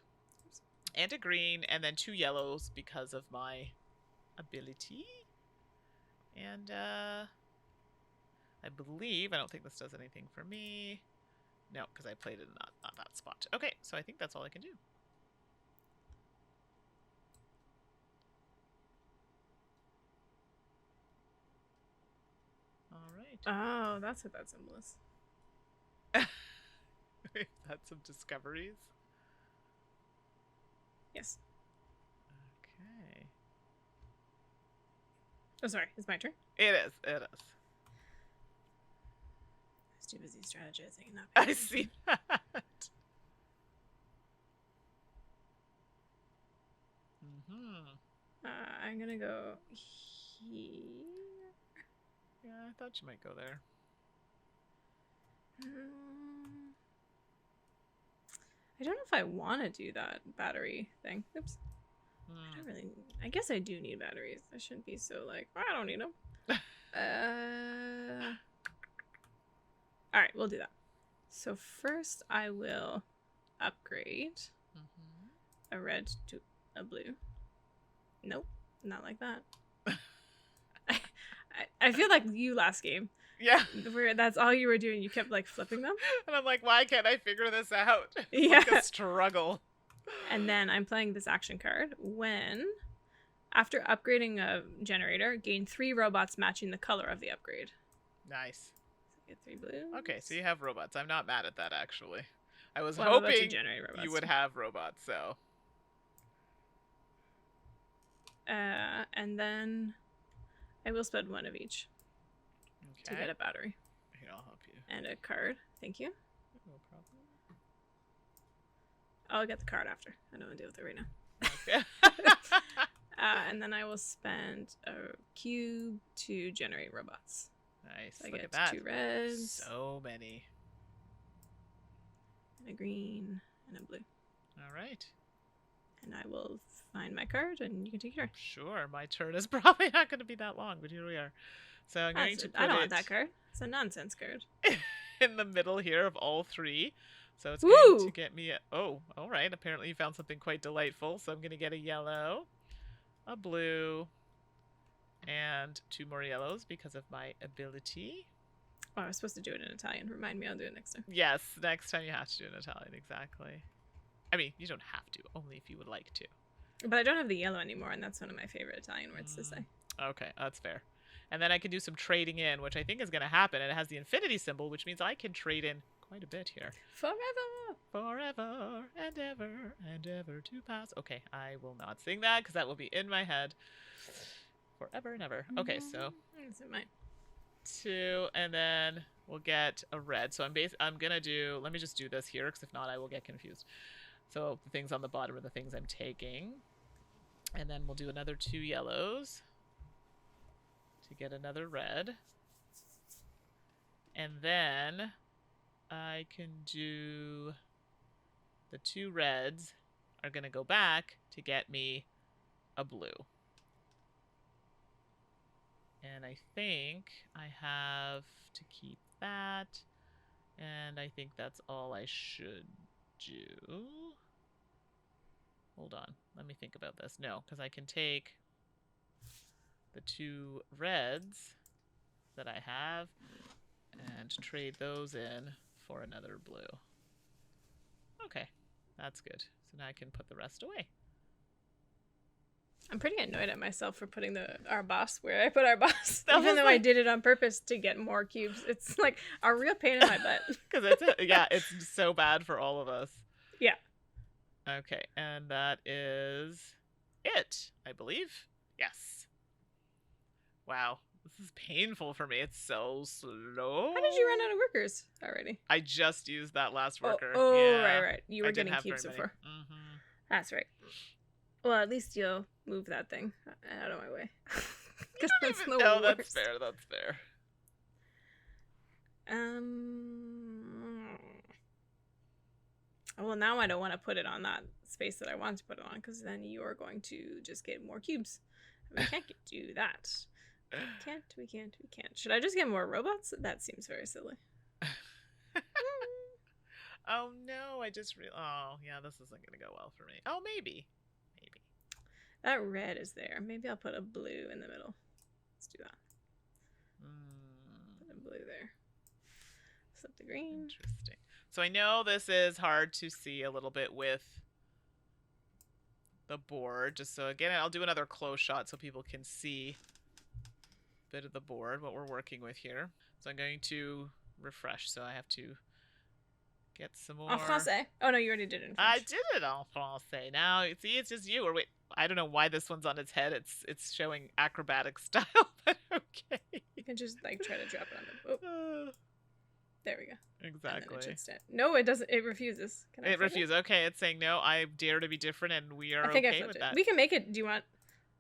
and a green, and then 2 yellows because of my ability. And I believe, I don't think this does anything for me. No, because I played it in not that spot. Okay, so I think that's all I can do. All right. Oh, that's what that symbol is. That's some discoveries. Yes. Okay. Oh, sorry. It's my turn. It is. It is. I was too busy strategizing and not I paying see attention. that. I'm gonna go here. Yeah, I thought you might go there. I don't know if I want to do that battery thing. Oops. I don't really. I guess I do need batteries. I shouldn't be so like, I don't need them. All right, we'll do that. So first, I will upgrade a red to a blue. Nope, not like that. I feel like you last game. Yeah. Where that's all you were doing. You kept like flipping them. And I'm like, why can't I figure this out? It's Yeah. like a struggle. And then I'm playing this action card when, after upgrading a generator, gain 3 robots matching the color of the upgrade. Nice. So get 3 blue. Okay, so you have robots. I'm not mad at that, actually. I was Well, I'm about to hoping generate robots you would too. have robots, so. And then I will spend 1 of each to Okay. get a battery Here, I'll help you. and a card. Thank you. No problem. I'll get the card after. I don't want to deal with it right now. Okay. And then I will spend a cube to generate robots. Nice. So I Look get at that. 2 reds, So many. and a green, and a blue. All right. And I will find my card, and you can take your turn. Sure, my turn is probably not going to be that long, but here we are. So I'm going to put I don't it want that card. It's a nonsense card. in the middle here of all 3. So it's Woo! going to get me oh, all right. Apparently you found something quite delightful. So I'm going to get a yellow, a blue, and 2 more yellows because of my ability. Oh, I was supposed to do it in Italian. Remind me, I'll do it next time. Yes, next time you have to do it in Italian, exactly. I mean, you don't have to, only if you would like to. But I don't have the yellow anymore, and that's one of my favorite Italian words to say. Okay, that's fair. And then I can do some trading in, which I think is going to happen. And it has the infinity symbol, which means I can trade in quite a bit here. Forever! Forever and ever to pass. Okay, I will not sing that because that will be in my head forever and ever. Okay, so That's mine. 2, and then we'll get a red. So I'm gonna do. Let me just do this here, because if not, I will get confused. So the things on the bottom are the things I'm taking, and then we'll do another 2 yellows to get another red, and then I can do the 2 reds are gonna go back to get me a blue. And I think I have to keep that. And I think that's all I should do. Hold on. Let me think about this. No, because I can take the 2 reds that I have and trade those in for another blue. Okay, that's good. So now I can put the rest away. I'm pretty annoyed at myself for putting our boss where I put our boss. That Even was though I did it on purpose to get more cubes. It's like a real pain in my butt. Because it's so bad for all of us. Yeah. Okay, and that is it, I believe. Yes. Wow, this is painful for me. It's so slow. How did you run out of workers already? I just used that last worker. Oh, yeah. right. You were getting cubes before. Mm-hmm. That's right. Well, at least you'll move that thing out of my way. Because that's the No, worst. that's fair. Well, now I don't want to put it on that space that I want to put it on, because then you're going to just get more cubes. We can't do that. We can't. Should I just get more robots? That seems very silly. Oh no, I just oh yeah, this isn't gonna go well for me. Oh, maybe. That red is there. Maybe I'll put a blue in the middle. Let's do that. Put a blue there. Flip the green. Interesting. So I know this is hard to see a little bit with the board. Just so again, I'll do another close shot so people can see a bit of the board, what we're working with here. So I'm going to refresh. So I have to get some more. En français. Oh no, you already did it in French. I did it en français. Now, see, it's just you. Or wait, I don't know why this one's on its head. It's showing acrobatic style, but okay. You can just like try to drop it on the. Oh. There we go. Exactly. It should stand. No, it doesn't. It refuses. Can I it refuses. Okay, it's saying no. I dare to be different, and we are okay with that. We can make it. Do you want?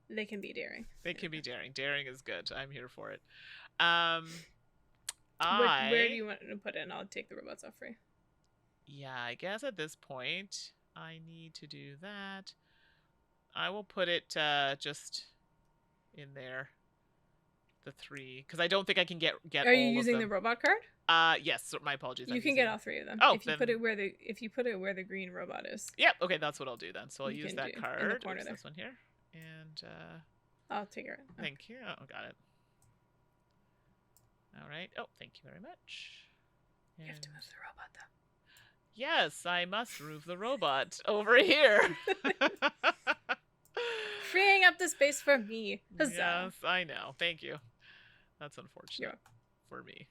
They can be daring. They can be daring. Daring is good. I'm here for it. Where do you want to put it? And I'll take the robots off for you. Yeah, I guess at this point I need to do that. I will put it just in there. The 3, because I don't think I can get. Are you using the robot card? Yes. My apologies. You can get all 3 of them. Oh, if you put it where the green robot is. Yep. Okay, that's what I'll do then. So I'll use that card. In the corner there. This one here, and I'll take it. Thank you. Oh, got it. All right. Oh, thank you very much. You have to move the robot though. Yes, I must move the robot over here. Freeing up the space for me. Huzzah. Yes, I know. Thank you. That's unfortunate for me.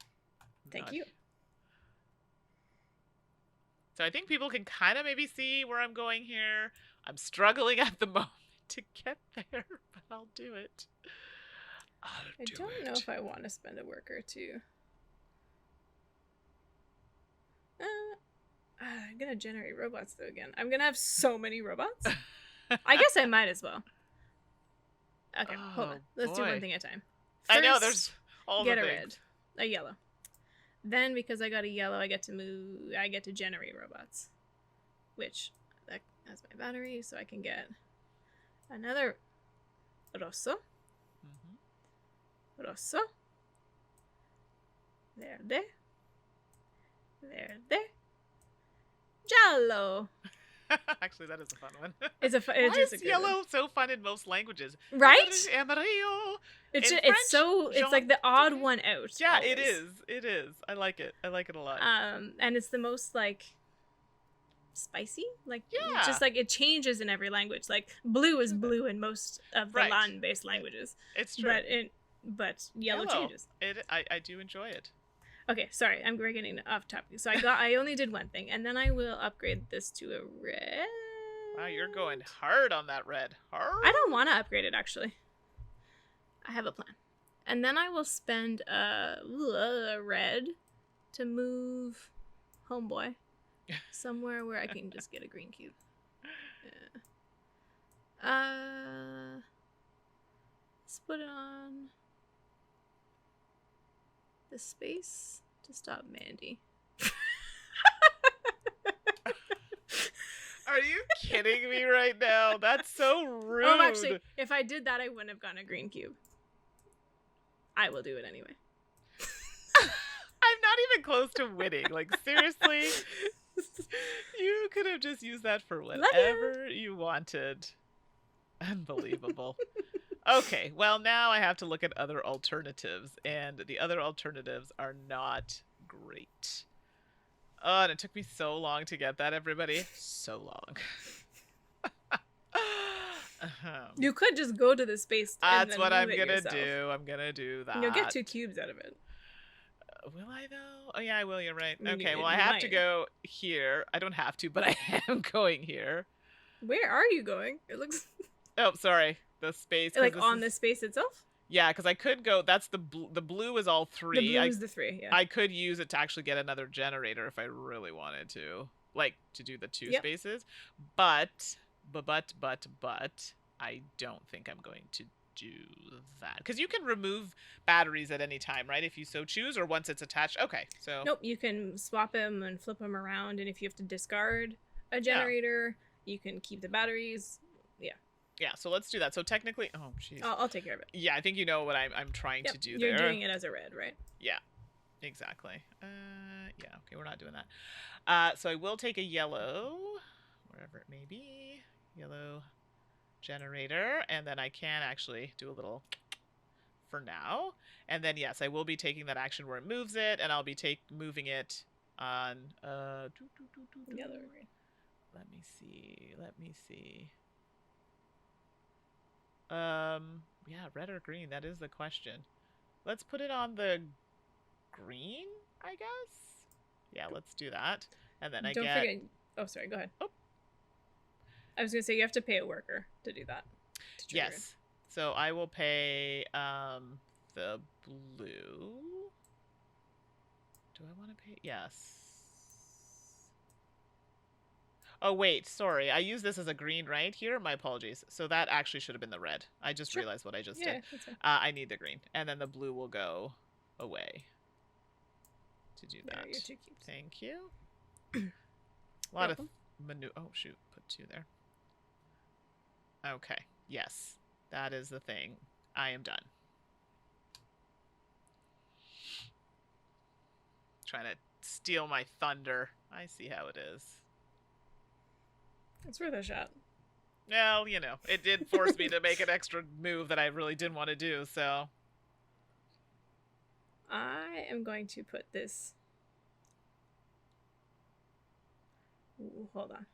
Thank you. So I think people can kind of maybe see where I'm going here. I'm struggling at the moment to get there, but I'll do it. I don't know if I want to spend a worker too. I'm going to generate robots though again. I'm going to have so many robots. I guess I might as well. Okay, hold on. Let's do one thing at a time. First, I know, there's all get a red. A yellow. Then, because I got a yellow, I get to generate robots. Which, that has my battery, so I can get another rosso. Rosso. Verde. Verde. Giallo. Actually, that is a fun one. It Why is a is good one. yellow so fun in most languages? Right? Amarillo. It's In just, French, it's like jaune. the odd Okay. one out. Yeah, it always. is. It is. I like it. I like it a lot. And it's the most like spicy, like Yeah. just like it changes in every language. Like blue is True that. blue in most of the Right. Latin-based languages, It's true. but yellow Yellow. changes. I do enjoy it. Okay, sorry, we're getting off topic. So I only did one thing, and then I will upgrade this to a red. Wow, you're going hard on that red. Hard. I don't want to upgrade it actually. I have a plan, and then I will spend a red to move homeboy somewhere where I can just get a green cube. Yeah. Let's put it on the space to stop Mandy. Are you kidding me right now? That's so rude. Oh, actually, if I did that, I wouldn't have gotten a green cube. I will do it anyway. I'm not even close to winning. Like, seriously? You could have just used that for whatever you wanted. Unbelievable. Okay, well, now I have to look at other alternatives, and the other alternatives are not great. Oh, and it took me so long to get that, everybody. So long. You could just go to the space. That's and what then I'm move it gonna yourself. do. I'm gonna do that. And you'll get 2 cubes out of it. Will I though? Oh yeah, I will. You're right. I mean, Okay, well you I have might. to go here. I don't have to, but I am going here. Where are you going? It looks Oh, sorry. The space. 'cause like this on is- the space itself. Yeah, because I could go. That's the blue is all 3. The blue is the 3. Yeah. I could use it to actually get another generator if I really wanted to, like to do the 2 spaces. But I don't think I'm going to do that because you can remove batteries at any time, right? If you so choose, or once it's attached. Okay, so Nope. You can swap them and flip them around, and if you have to discard a generator, you can keep the batteries. Yeah, so let's do that. So technically, oh jeez. I'll take care of it. Yeah, I think you know what I'm trying to do You're there. doing it as a red, right? Yeah, exactly. Yeah, okay, we're not doing that. So I will take a yellow, wherever it may be, yellow generator, and then I can actually do a little for now. And then yes, I will be taking that action where it moves it, and I'll be moving it on Yellow or green. Let me see. Yeah, red or green, that is the question. Let's put it on the green, I guess. Yeah, let's do that. And then Don't forget. Oh, sorry. Go ahead. Oh. I was gonna say you have to pay a worker to do that. Yes. So I will pay the blue. Do I want to pay? Yes. Oh, wait, sorry. I use this as a green right here. My apologies. So that actually should have been the red. I just realized what I just did. That's fine. I need the green. And then the blue will go away to do that. Your 2 cubes. Thank you. A lot of oh, shoot. Put 2 there. Okay. Yes. That is the thing. I am done. Trying to steal my thunder. I see how it is. It's worth a shot. Well, you know, it did force me to make an extra move that I really didn't want to do, so. I am going to put this. Ooh, hold on.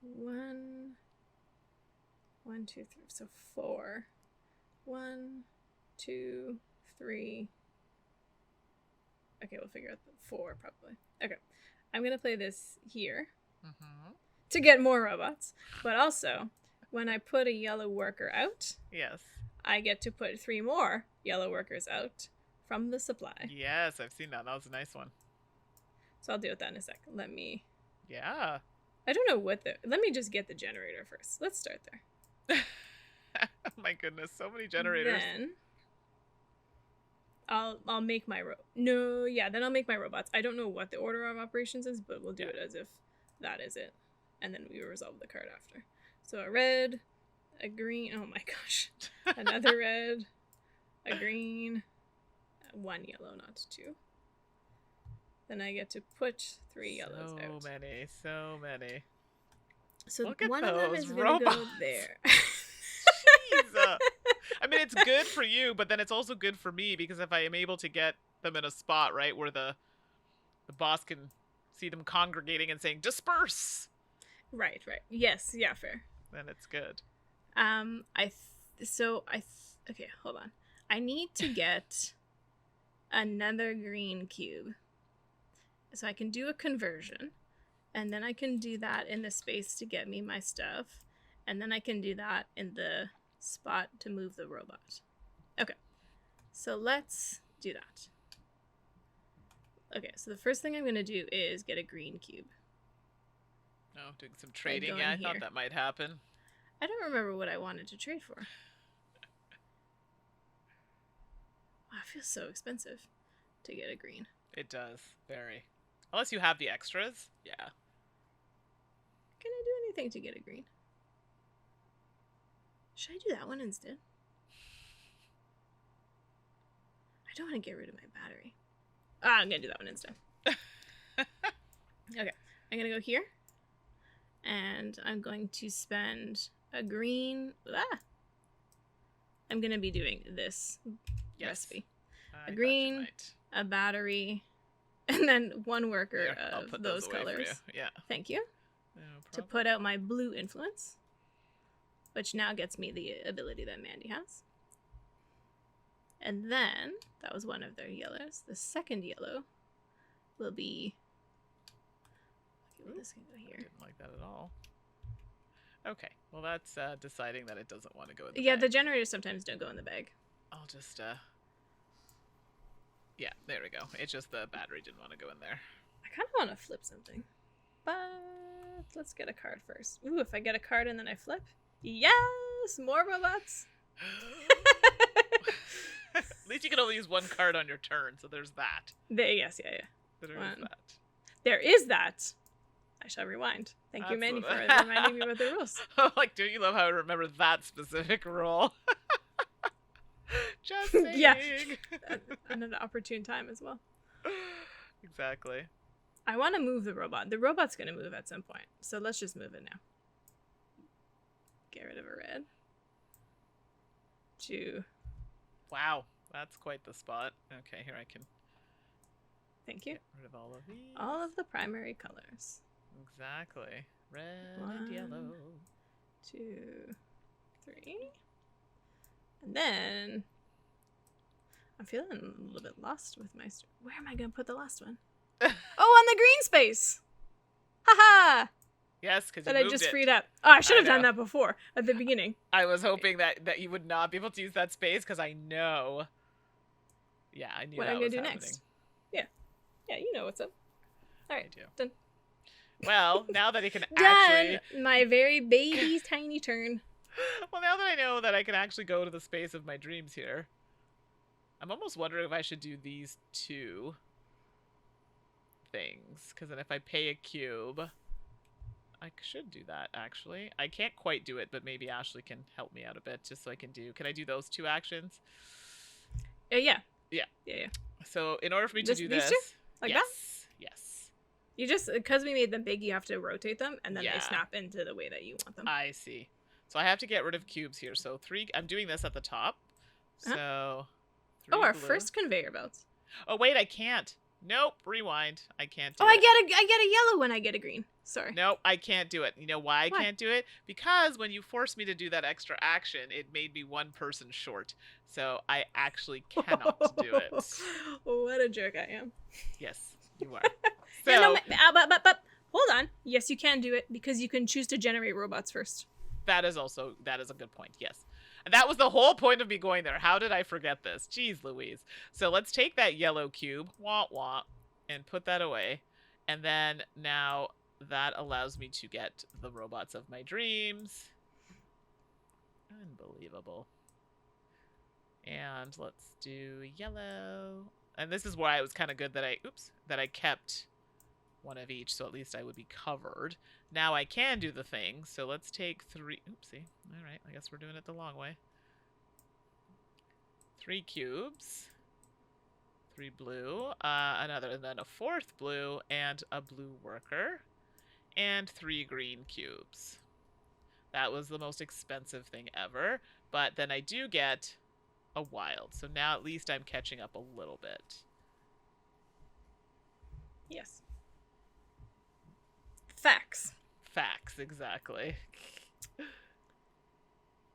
1, 2, 3. So 4. 1, 2, 3. Okay, we'll figure out the 4 probably. Okay, I'm gonna play this here. To get more robots, but also when I put a yellow worker out, yes, I get to put 3 more yellow workers out from the supply. Yes, I've seen that. That was a nice one. So I'll deal with that in a second. Let me. Yeah. I don't know what the. Let me just get the generator first. Let's start there. Oh my goodness, so many generators. Then I'll make my then I'll make my robots. I don't know what the order of operations is, but we'll do it as if that is it. And then we resolve the card after. So a red, a green, oh my gosh. Another red, a green, 1 yellow, not 2. Then I get to put 3 yellows out. So many. So Look at one of them those is going to go robots. there. Jeez. I mean, it's good for you, but then it's also good for me because if I am able to get them in a spot, right, where the boss can see them congregating and saying, disperse, Right. Yes, yeah, fair. then it's good. Okay, hold on. I need to get another green cube. So I can do a conversion, and then I can do that in the space to get me my stuff, and then I can do that in the spot to move the robot. Okay, so let's do that. Okay, so the first thing I'm going to do is get a green cube. Oh, doing some trading. go Yeah, I in thought here. that might happen. I don't remember what I wanted to trade for. Wow, it feels so expensive to get a green. It does. Very. Unless you have the extras. Yeah. Can I do anything to get a green? Should I do that one instead? I don't want to get rid of my battery. I'm going to do that one instead. Okay. I'm going to go here. And I'm going to spend a green... I'm going to be doing this recipe. A green, a battery, and then one worker of those colors. Yeah. Thank you. No problem. To put out my blue influence, which now gets me the ability that Mandy has. And then, that was one of their yellows. The second yellow will be... Okay, this can go here. I didn't like that at all. Okay, well that's deciding that it doesn't want to go in the Yeah, bag. the generators sometimes don't go in the bag. I'll just, yeah, there we go. It's just the battery didn't want to go in there. I kind of want to flip something. But let's get a card first. Ooh, if I get a card and then I flip. Yes! More robots! At least you can only use one card on your turn, so there's that. Yes. There is One. that. There is that. I shall rewind. Thank you, Mandy, for reminding me about the rules. Like, don't you love how I remember that specific rule? Just saying. Yeah. And an opportune time as well. Exactly. I want to move the robot. The robot's going to move at some point. So let's just move it now. Get rid of a red. 2. Wow, that's quite the spot. Okay, here I can Thank you. get rid of all of these. All of the primary colors. Exactly. Red 1, and yellow. 2, 3. And then I'm feeling a little bit lost with my... Where am I going to put the last one? Oh, on the green space! Haha! Yes, because That I just freed up. Oh, I should have done that before, at the beginning. I was hoping that you would not be able to use that space because I know. Yeah, I knew What that I'm going was to do happening. next. Yeah, you know what's up. All right, I do. done. Well, now that I can Done! actually... My very baby's tiny turn. Well, now that I know that I can actually go to the space of my dreams here, I'm almost wondering if I should do these two things. Because then if I pay a cube, I should do that, actually. I can't quite do it, but maybe Ashley can help me out a bit just so I can do... Can I do those two actions? Yeah. Yeah. Yeah. So in order for me to do These this... two? Like that? Yes. You just, because we made them big, you have to rotate them, and then Yeah. they snap into the way that you want them. I see. So I have to get rid of cubes here. So 3... I'm doing this at the top. So... 3 our blue. first conveyor belt. Oh, wait, I can't. Nope, rewind. I can't do Oh, it. I get a yellow when I get a green. Sorry. Nope, I can't do it. You know why I Why? can't do it? Because when you forced me to do that extra action, it made me one person short. So I actually cannot do it. What a jerk I am. Yes, you are. So, Yeah, no, but hold on. Yes, you can do it because you can choose to generate robots first. that is a good point, yes. And that was the whole point of me going there. How did I forget this? Jeez Louise. So let's take that yellow cube, wah, and put that away. And then now that allows me to get the robots of my dreams. Unbelievable. And let's do yellow. And this is why it was kind of good that I kept one of each, so at least I would be covered. Now I can do the thing, so let's take 3... Oopsie. Alright, I guess we're doing it the long way. 3 cubes. 3 blue. And then a 4th blue, and a blue worker. and 3 green cubes. That was the most expensive thing ever, but then I do get a wild. So now at least I'm catching up a little bit. Yes. Facts. Facts, exactly.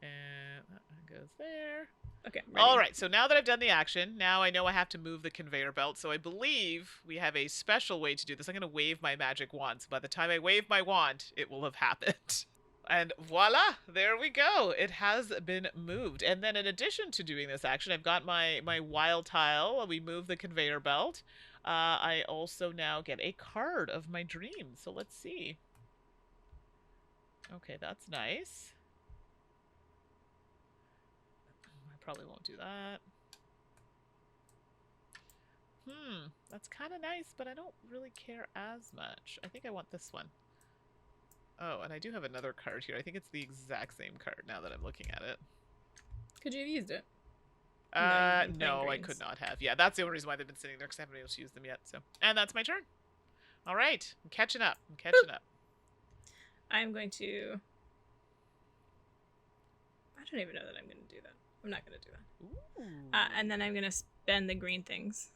And that one goes there. Okay. Ready. All right, so now that I've done the action, now I know I have to move the conveyor belt. So I believe we have a special way to do this. I'm going to wave my magic wand. So by the time I wave my wand, it will have happened. And voila, there we go. It has been moved. And then in addition to doing this action, I've got my wild tile. We move the conveyor belt. I also now get a card of my dreams. So let's see. Okay, that's nice. I probably won't do that. That's kind of nice, but I don't really care as much. I think I want this one. Oh, and I do have another card here. I think it's the exact same card now that I'm looking at it. Could you have used it? No, I could not have. Yeah, that's the only reason why they've been sitting there, because I haven't been able to use them yet. So, and that's my turn. All right, I'm catching up. Up. I'm going to... I don't even know that I'm going to do that. I'm not going to do that. Ooh. And then I'm going to spend the green things.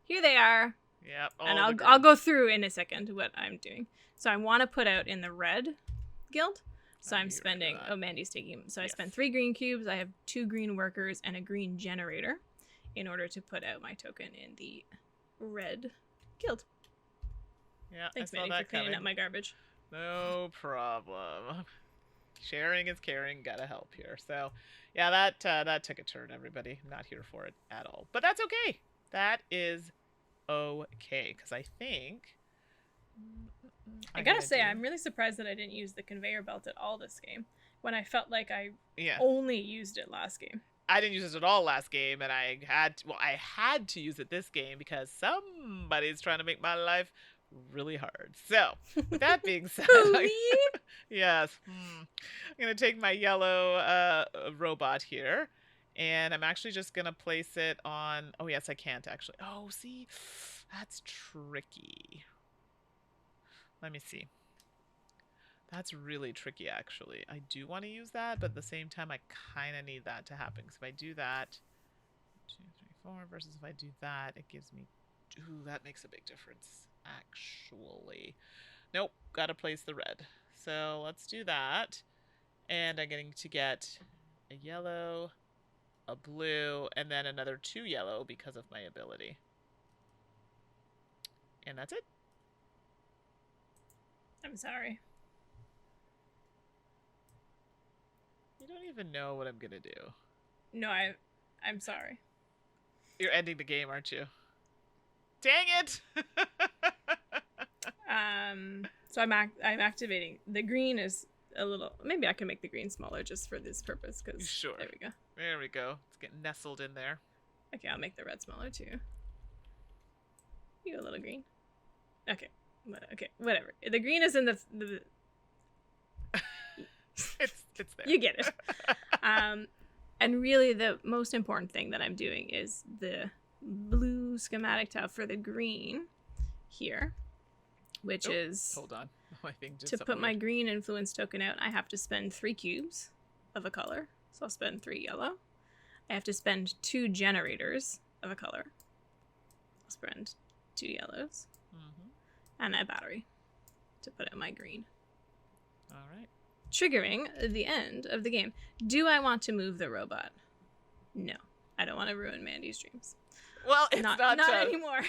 Here they are. Yep. And I'll go through in a second what I'm doing. So I want to put out in the red guild. So I'm spending... Oh, Mandy's taking... So I spent 3 green cubes. I have 2 green workers and a green generator in order to put out my token in the red guild. Yeah, Thanks, I saw Mandy, that for cleaning coming. up my garbage. No problem. Sharing is caring. Gotta help here. So, yeah, that took a turn, everybody. I'm not here for it at all. But that's okay. That is okay, because I think... I gotta say, I'm really surprised that I didn't use the conveyor belt at all this game, when I felt like I only used it last game. I didn't use it at all last game, and I had to use it this game because somebody's trying to make my life really hard. So, with that being said, yes, I'm gonna take my yellow robot here, and I'm actually just gonna place it on. Oh yes, I can't actually. Oh, see, that's tricky. Let me see. That's really tricky, actually. I do want to use that, but at the same time, I kind of need that to happen. Because if I do that, 2, 3, 4, versus if I do that, it gives me... Ooh, that makes a big difference, actually. Nope, gotta place the red. So let's do that. And I'm getting to get a yellow, a blue, and then another 2 yellow because of my ability. And that's it. I'm sorry. You don't even know what I'm gonna do. No, I'm sorry. You're ending the game, aren't you? Dang it! So I'm activating. The green is a little... Maybe I can make the green smaller just for this purpose, because... Sure. There we go. There we go. It's getting nestled in there. Okay, I'll make the red smaller, too. You a little green. Okay. Okay, whatever. The green is in the it's there. You get it. And really the most important thing that I'm doing is the blue schematic tile for the green here, which is... Hold on. My thing did to something put my weird. green influence token out, I have to spend 3 cubes of a color. So I'll spend 3 yellow. I have to spend 2 generators of a color. I'll spend 2 yellows. And a battery to put out my green. All right. Triggering the end of the game. Do I want to move the robot? No. I don't want to ruin Mandy's dreams. Well, it's not anymore.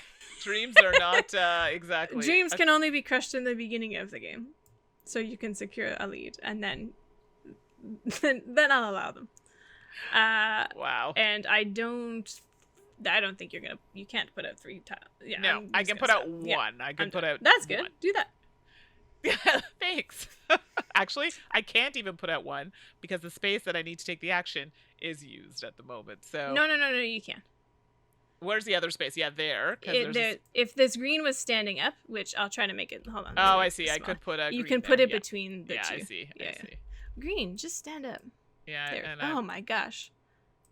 Dreams are not exactly... Dreams can only be crushed in the beginning of the game. So you can secure a lead, and then I'll allow them. Wow. And I don't think you can't put out 3 tiles. Yeah, no, I can put out 1. Yeah, I can put out That's good. 1. Do that. Yeah, thanks. Actually, I can't even put out 1 because the space that I need to take the action is used at the moment. So No, you can. Where's the other space? Yeah, there. If this green was standing up, which I'll try to make it. Hold on. Oh, I see. I could put a. You green can put there. it between the 2. I see. I see. Green, just stand up. Yeah. There. And oh my gosh.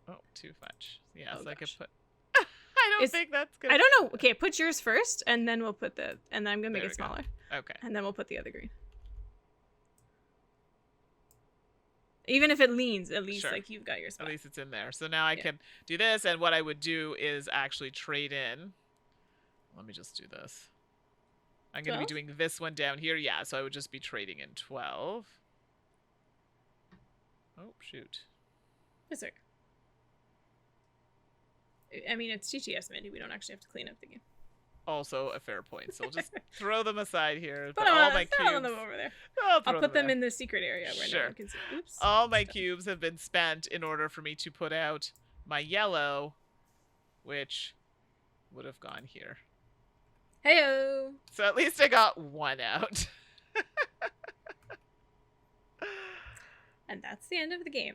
Oh, too much. Yeah, Oh, so I could gosh. put. I don't think that's good. I don't know. Okay, put yours first, and then we'll put and then I'm going to make it smaller. Okay. And then we'll put the other green. Even if it leans, at least like you've got your spot. At least it's in there. So now I can do this, and what I would do is actually trade in. Let me just do this. I'm going to be doing this one down here. Yeah, so I would just be trading in 12. Oh, shoot. Yes, sir. I mean, it's TTS, Mandy. We don't actually have to clean up the game. Also a fair point. So we'll just throw them aside here. Put all my cubes. Them over there. I'll put them in the secret area where no one can see. Oops. All my cubes have been spent in order for me to put out my yellow, which would have gone here. Heyo. So at least I got one out. And that's the end of the game.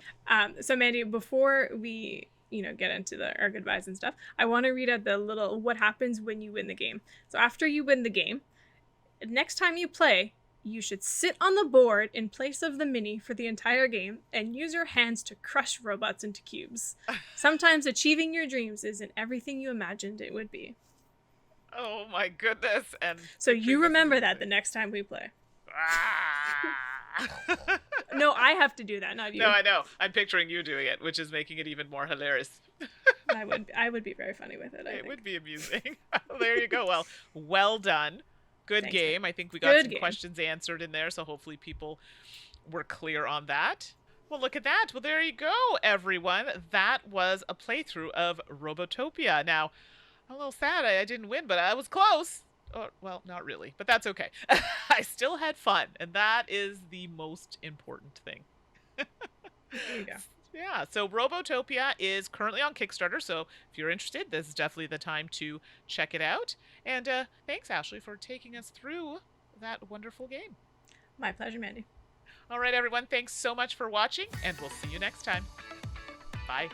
So Mandy, before we get into our goodbyes and stuff, I want to read out the little what happens when you win the game. So after you win the game, next time you play, you should sit on the board in place of the mini for the entire game and use your hands to crush robots into cubes. Sometimes achieving your dreams isn't everything you imagined it would be. Oh my goodness. And so you remember that the next time we play. No, I have to do that, not you. No, I know. I'm picturing you doing it, which is making it even more hilarious. I would be very funny with it, I think. Would be amusing. There you go. Well done. Good game. I think we got some questions answered in there, so hopefully people were clear on that. Well, look at that. Well, there you go, everyone. That was a playthrough of Robotopia. Now, I'm a little sad I didn't win, but I was close. Oh, well, not really, but that's okay. I still had fun, and that is the most important thing. There you go. Yeah, so Robotopia is currently on Kickstarter, so if you're interested, this is definitely the time to check it out. And thanks, Ashley, for taking us through that wonderful game. My pleasure, Mandy. All right, everyone, thanks so much for watching, and we'll see you next time. Bye.